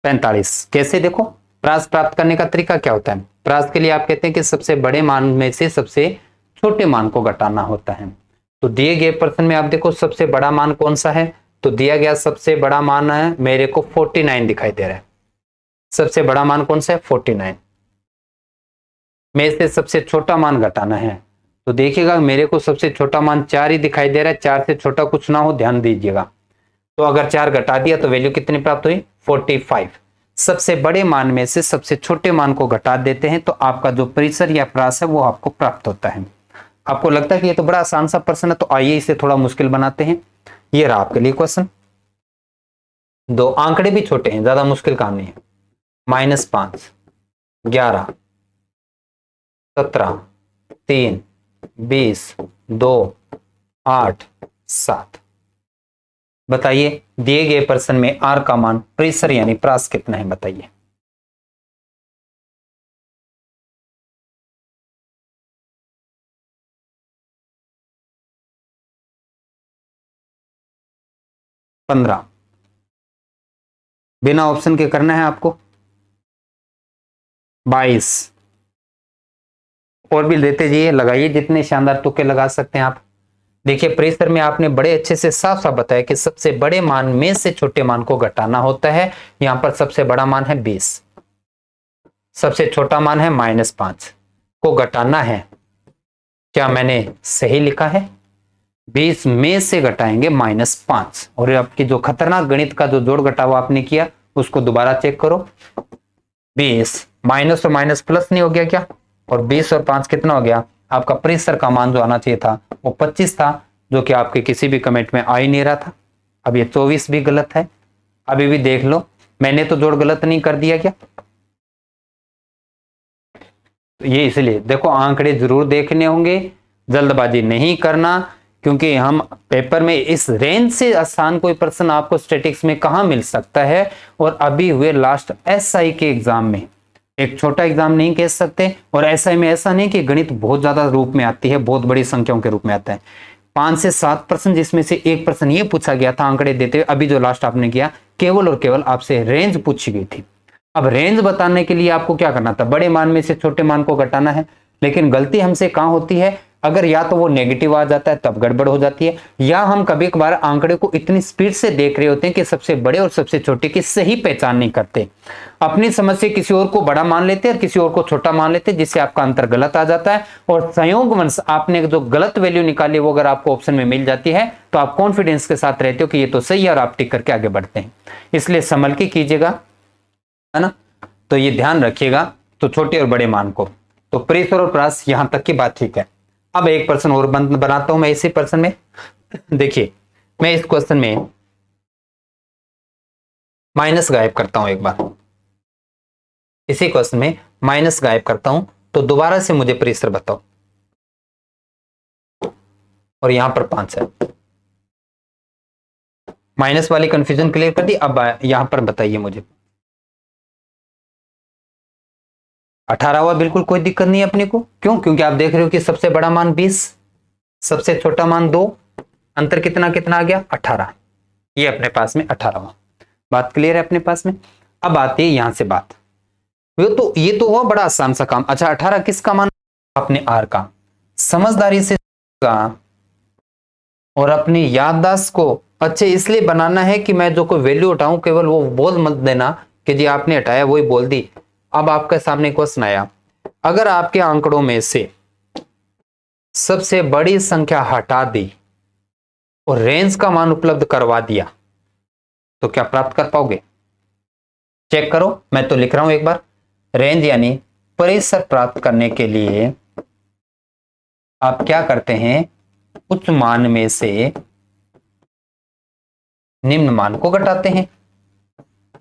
Speaker 1: कैसे? देखो प्रास प्राप्त करने का तरीका क्या होता है। प्रास के लिए आप कहते हैं कि सबसे बड़े मान में से सबसे छोटे मान को घटाना होता है। तो दिए गए प्रश्न में आप देखो सबसे बड़ा मान कौन सा है, तो दिया गया सबसे बड़ा मान है मेरे को 49 दिखाई दे रहा है। सबसे बड़ा मान कौन सा है 49 में से सबसे छोटा मान घटाना है। तो देखिएगा मेरे को सबसे छोटा मान 4 ही दिखाई दे रहा है, 4 से छोटा कुछ ना हो ध्यान दीजिएगा। तो अगर 4 घटा दिया तो वैल्यू कितनी प्राप्त हुई 45। सबसे बड़े मान में से सबसे छोटे मान को घटा देते हैं तो आपका जो परिसर या प्रास है वो आपको प्राप्त होता है। आपको लगता है कि ये तो बड़ा आसान सा प्रश्न है, तो आइए इसे थोड़ा मुश्किल बनाते हैं। ये रहा आपके लिए क्वेश्चन। 2 आंकड़े भी छोटे हैं, ज्यादा मुश्किल काम नहीं है। -5 11, 17, 3, 20, 2, 8, 7। बताइए दिए गए प्रश्न में आर का मान प्रेशर यानी प्रास कितना है, बताइए। पंद्रह। बिना ऑप्शन के करना है आपको। 22। और भी लेते जाइए, लगाइए जितने शानदार तुक्के लगा सकते हैं आप। देखिए प्रेशर में आपने बड़े अच्छे से साफ साफ बताया कि सबसे बड़े मान में से छोटे मान को घटाना होता है। यहां पर सबसे बड़ा मान है 20, सबसे छोटा मान है -5 को घटाना है। क्या मैंने सही लिखा है? 20 में से घटाएंगे -5। और आपकी जो खतरनाक गणित का जो जोड़ घटाव आपने किया उसको दोबारा चेक करो। 20 माइनस और माइनस प्लस नहीं हो गया क्या? और 20 और 5 कितना हो गया? आपका प्रेशर का मान जो आना चाहिए था वो 25 था, जो कि आपके किसी भी कमेंट में आ ही नहीं रहा था। अब ये 24 भी गलत है। अभी भी देख लो, मैंने तो जोड़ गलत नहीं कर दिया क्या? तो ये इसलिए देखो, आंकड़े जरूर देखने होंगे, जल्दबाजी नहीं करना, क्योंकि हम पेपर में इस रेंज से आसान कोई प्रश्न आपको स्टैटिक्स में कहां मिल सकता है। और अभी हुए लास्ट एसआई के एग्जाम में, एक छोटा एग्जाम नहीं कह सकते, और एसआई में ऐसा नहीं कि गणित बहुत ज्यादा रूप में आती है, बहुत बड़ी संख्याओं के रूप में आता है। 5 से 7 प्रश्न, जिसमें से एक प्रश्न ये पूछा गया था आंकड़े देते हुए, अभी जो लास्ट आपने किया केवल और केवल आपसे रेंज पूछी गई थी। अब रेंज बताने के लिए आपको क्या करना था? बड़े मान में से छोटे मान को घटाना है। लेकिन गलती हमसे कहां होती है? अगर या तो वो नेगेटिव आ जाता है तब गड़बड़ हो जाती है, या हम कभी कभार आंकड़े को इतनी स्पीड से देख रहे होते हैं कि सबसे बड़े और सबसे छोटे की सही पहचान नहीं करते, अपनी समझ से किसी और को बड़ा मान लेते हैं और किसी और को छोटा मान लेते हैं, जिससे आपका अंतर गलत आ जाता है। और संयोगवश आपने जो गलत वैल्यू निकाली वो अगर आपको ऑप्शन में मिल जाती है तो आप कॉन्फिडेंस के साथ रहते हो कि ये तो सही है, और आप टिक करके आगे बढ़ते हैं। इसलिए संभल के कीजिएगा, है ना। तो ये ध्यान रखिएगा, तो छोटे और बड़े मान को, तो प्रेशर और प्रास यहां तक की बात ठीक है। अब एक प्रश्न और बनाता हूं मैं इसी प्रश्न में। देखिए मैं इस क्वेश्चन में माइनस गायब करता हूं, एक बार इसी क्वेश्चन में माइनस गायब करता हूं, तो दोबारा से मुझे प्रेशर बताओ। और यहां पर 5 है। माइनस वाली कंफ्यूजन क्लियर कर दी। अब यहां पर बताइए मुझे 18 हुआ, बिल्कुल कोई दिक्कत नहीं है अपने को। क्यों? क्योंकि आप देख रहे हो कि सबसे बड़ा मान 20, सबसे छोटा मान 2, अंतर कितना कितना आ गया? 18। ये अपने पास में 18वां। बात क्लियर है अपने पास में? अब आती है यहां से बात, ये तो हुआ बड़ा आसान सा काम। अच्छा 18 किसका मान? अपने आर का। समझदारी से और अपनी याददाश्त को अच्छे इसलिए बनाना है कि मैं जो कोई वैल्यू उठाऊं केवल वो बोल मत देना कि जी आपने हटाया वही बोल दी। अब आपके सामने क्वेश्चन आया, अगर आपके आंकड़ों में से सबसे बड़ी संख्या हटा दी और रेंज का मान उपलब्ध करवा दिया तो क्या प्राप्त कर पाओगे? चेक करो, मैं तो लिख रहा हूं एक बार। रेंज यानी प्रेशर प्राप्त करने के लिए आप क्या करते हैं? उच्च मान में से निम्न मान को घटाते हैं,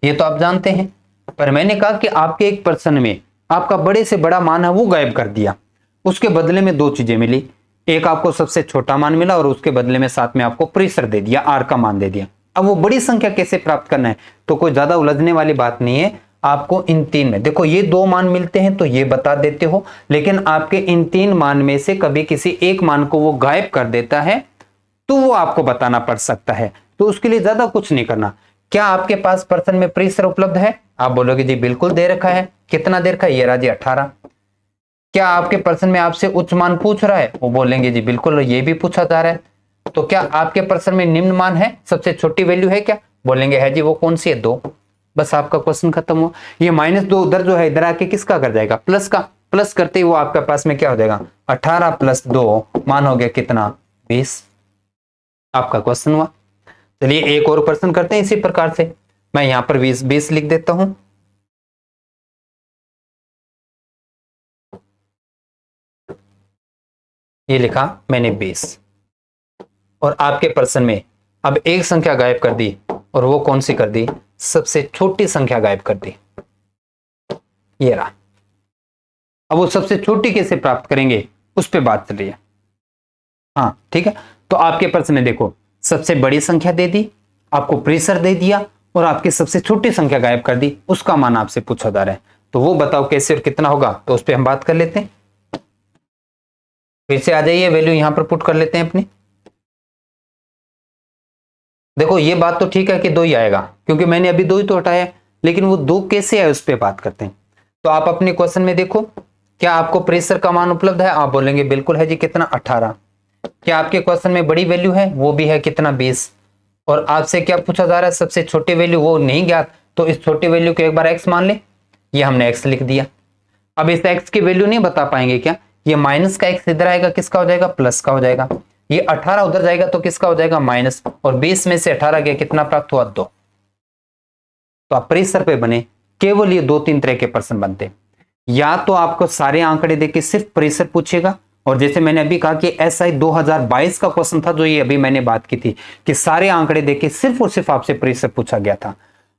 Speaker 1: ये तो आप जानते हैं। पर मैंने कहा कि आपके एक प्रश्न में आपका बड़े से बड़ा मान है वो गायब कर दिया, उसके बदले में दो चीजें मिली। एक आपको सबसे छोटा मान मिला और उसके बदले में साथ में आपको प्रेशर दे दिया, आर का मान दे दिया। अब वो बड़ी संख्या कैसे प्राप्त करना है? तो कोई ज्यादा उलझने वाली बात नहीं है। आपको इन तीन में देखो, ये दो मान मिलते हैं तो ये बता देते हो, लेकिन आपके इन तीन मान में से कभी किसी एक मान को वो गायब कर देता है तो वो आपको बताना पड़ सकता है। तो उसके लिए ज्यादा कुछ नहीं करना। क्या आपके पास प्रश्न में प्रेशर उपलब्ध है? आप बोलोगे जी बिल्कुल दे रखा है। कितना दे रखा है? ये राजी 18। क्या आपके प्रश्न में आपसे उच्च मान पूछ रहा है? वो बोलेंगे जी बिल्कुल ये भी पूछा जा रहा है। तो क्या आपके प्रश्न में निम्न मान है, सबसे छोटी वैल्यू है क्या? बोलेंगे है जी। वो कौन सी है? 2। बस आपका क्वेश्चन खत्म हुआ। ये -2 उधर जो है इधर आके किसका कर जाएगा? प्लस का। प्लस करते ही वो आपके पास में क्या हो जाएगा? 18 + 2 मान हो गया कितना? 20। आपका क्वेश्चन हुआ। चलिए एक और प्रश्न करते हैं इसी प्रकार से। मैं यहां पर 20 लिख देता हूं। ये लिखा मैंने 20। और आपके प्रश्न में अब एक संख्या गायब कर दी, और वो कौन सी कर दी? सबसे छोटी संख्या गायब कर दी। ये रहा। अब वो सबसे छोटी कैसे प्राप्त करेंगे उस पर बात चल रही है। हाँ ठीक है, तो आपके प्रश्न में देखो सबसे बड़ी संख्या दे दी, आपको प्रेशर दे दिया और आपकी सबसे छोटी संख्या गायब कर दी, उसका मान आपसे पूछा जा रहा है। तो वो बताओ कैसे और कितना होगा, तो उस पर हम बात कर लेते हैं। फिर से आ जाइए, वैल्यू यहां पर पुट कर लेते हैं अपनी। देखो ये बात तो ठीक है कि 2 ही आएगा, क्योंकि मैंने अभी 2 ही तो हटाया, लेकिन वो 2 कैसे है उस पर बात करते हैं। तो आप अपने क्वेश्चन में देखो, क्या आपको प्रेशर का मान उपलब्ध है, आप बोलेंगे बिल्कुल है जी, कितना 18। क्या आपके क्वेश्चन में बड़ी वैल्यू है, वो भी है, कितना 20। और आपसे क्या पूछा जा रहा है, सबसे छोटी वैल्यू, वो नहीं ज्ञात, तो इस छोटी वैल्यू को एक बार x मान ले, ये हमने x लिख दिया। अब इस x की वैल्यू नहीं बता पाएंगे क्या, ये माइनस का x इधर आएगा, किसका हो जाएगा, प्लस का हो जाएगा। ये 18 उधर जाएगा तो किसका हो जाएगा, माइनस, और 20 में से 18 गया, कितना प्राप्त हुआ, 2। तो आप प्रेशर पे बने, केवल ये 2-3 तरह के प्रश्न बनते, या तो आपको सारे आंकड़े देके सिर्फ प्रेशर पूछेगा, और जैसे मैंने अभी कहा कि SI 2022 का क्वेश्चन था, जो ये अभी मैंने बात की थी कि सारे आंकड़े देके सिर्फ और सिर्फ आपसे प्रेशर पूछा गया था।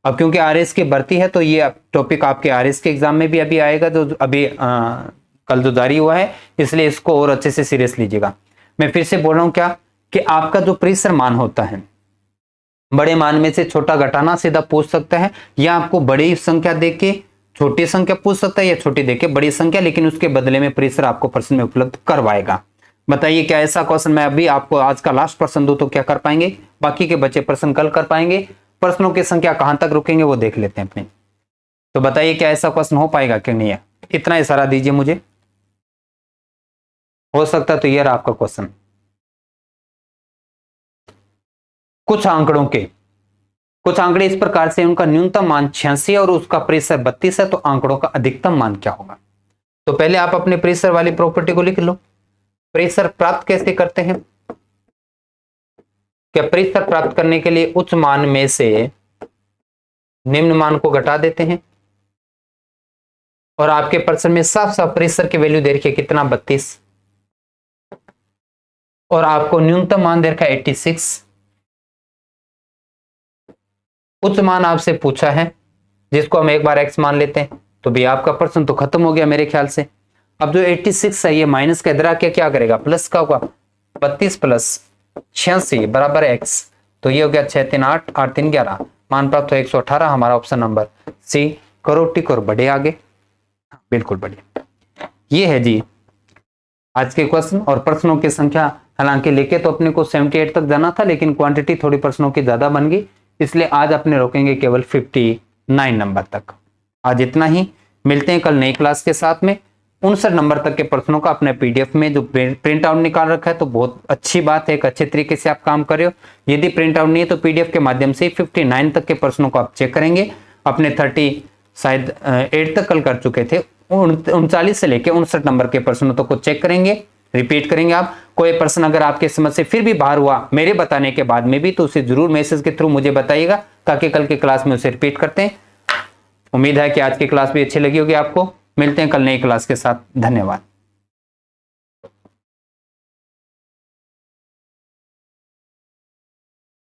Speaker 1: अब क्योंकि RS की भर्ती है, तो ये टॉपिक आपके RS के एग्जाम में भी अभी आएगा, जो अभी कल जो जारी हुआ है, इसलिए इसको और अच्छे से सीरियस लीजिएगा। मैं फिर से बोल रहा हूं क्या, कि आपका जो प्रेशर मान होता है, बड़े मान में से छोटा घटाना सीधा पूछ सकता है, या आपको बड़ी संख्या देके छोटी संख्या पूछ सकता है, या छोटी देके बड़ी संख्या, लेकिन उसके बदले में प्रेशर आपको प्रश्न में उपलब्ध करवाएगा। बताइए क्या ऐसा क्वेश्चन मैं अभी आपको आज का लास्ट प्रश्न दूं तो क्या कर पाएंगे, बाकी के बच्चे प्रश्न कल कर पाएंगे। प्रश्नों की संख्या कहां तक रुकेंगे वो देख लेते हैं अपने। तो बताइए क्या ऐसा क्वेश्चन हो पाएगा कि नहीं है, इतना इशारा दीजिए मुझे, हो सकता तो ये रहा आपका क्वेश्चन। कुछ आंकड़े इस प्रकार से, उनका न्यूनतम मान 86 है और उसका प्रेशर 32 है, तो आंकड़ों का अधिकतम मान क्या होगा। तो पहले आप अपने प्रेशर वाली प्रॉपर्टी को लिख लो। प्रेशर प्राप्त कैसे करते हैं, क्या प्रेशर प्राप्त करने के लिए उच्च मान में से निम्न मान को घटा देते हैं, और आपके प्रश्न में साफ साफ प्रेशर की वैल्यू दे रखी है, कितना, 32, और आपको न्यूनतम मान दे रखा है 86। उच्च मान आपसे पूछा है, जिसको हम एक बार x मान लेते हैं, तो भी आपका प्रश्न तो खत्म हो गया मेरे ख्याल से। अब जो 86 है, ये माइनस का इधर आके क्या करेगा, प्लस का होगा, 32 प्लस 86 बराबर x, तो ये हो गया 6 3 8 8 3 11, मान प्राप्त हो 118, हमारा ऑप्शन नंबर सी। करो टिक और बढ़े आगे, बिल्कुल बढ़िया। ये है जी आज के क्वेश्चन और प्रश्नों की संख्या, हालांकि लेके तो अपने को 78 तक जाना था, लेकिन क्वांटिटी थोड़ी प्रश्नों की ज्यादा बन गई, इसलिए आज अपने रोकेंगे केवल 59 नंबर तक। आज इतना ही, मिलते हैं कल नई क्लास के साथ में। 59 नंबर तक के प्रश्नों का अपने PDF में जो प्रिंट आउट निकाल रखा है, तो बहुत अच्छी बात है, एक अच्छे तरीके से आप काम कर रहे हो। यदि प्रिंट आउट नहीं है तो PDF के माध्यम से 59 तक के प्रश्नों को आप चेक करेंगे। अपने 30 शायद 8 तक कल कर चुके थे, 39 से लेकर 59 नंबर के प्रश्नों तक को चेक करेंगे, रिपीट करेंगे आप। कोई प्रश्न अगर आपके समझ से फिर भी बाहर हुआ मेरे बताने के बाद में भी, तो उसे जरूर मैसेज के थ्रू मुझे बताइएगा, ताकि कल की क्लास में उसे रिपीट करते हैं। उम्मीद है कि आज की क्लास भी अच्छी लगी होगी आपको। मिलते हैं कल नई क्लास के साथ, धन्यवाद।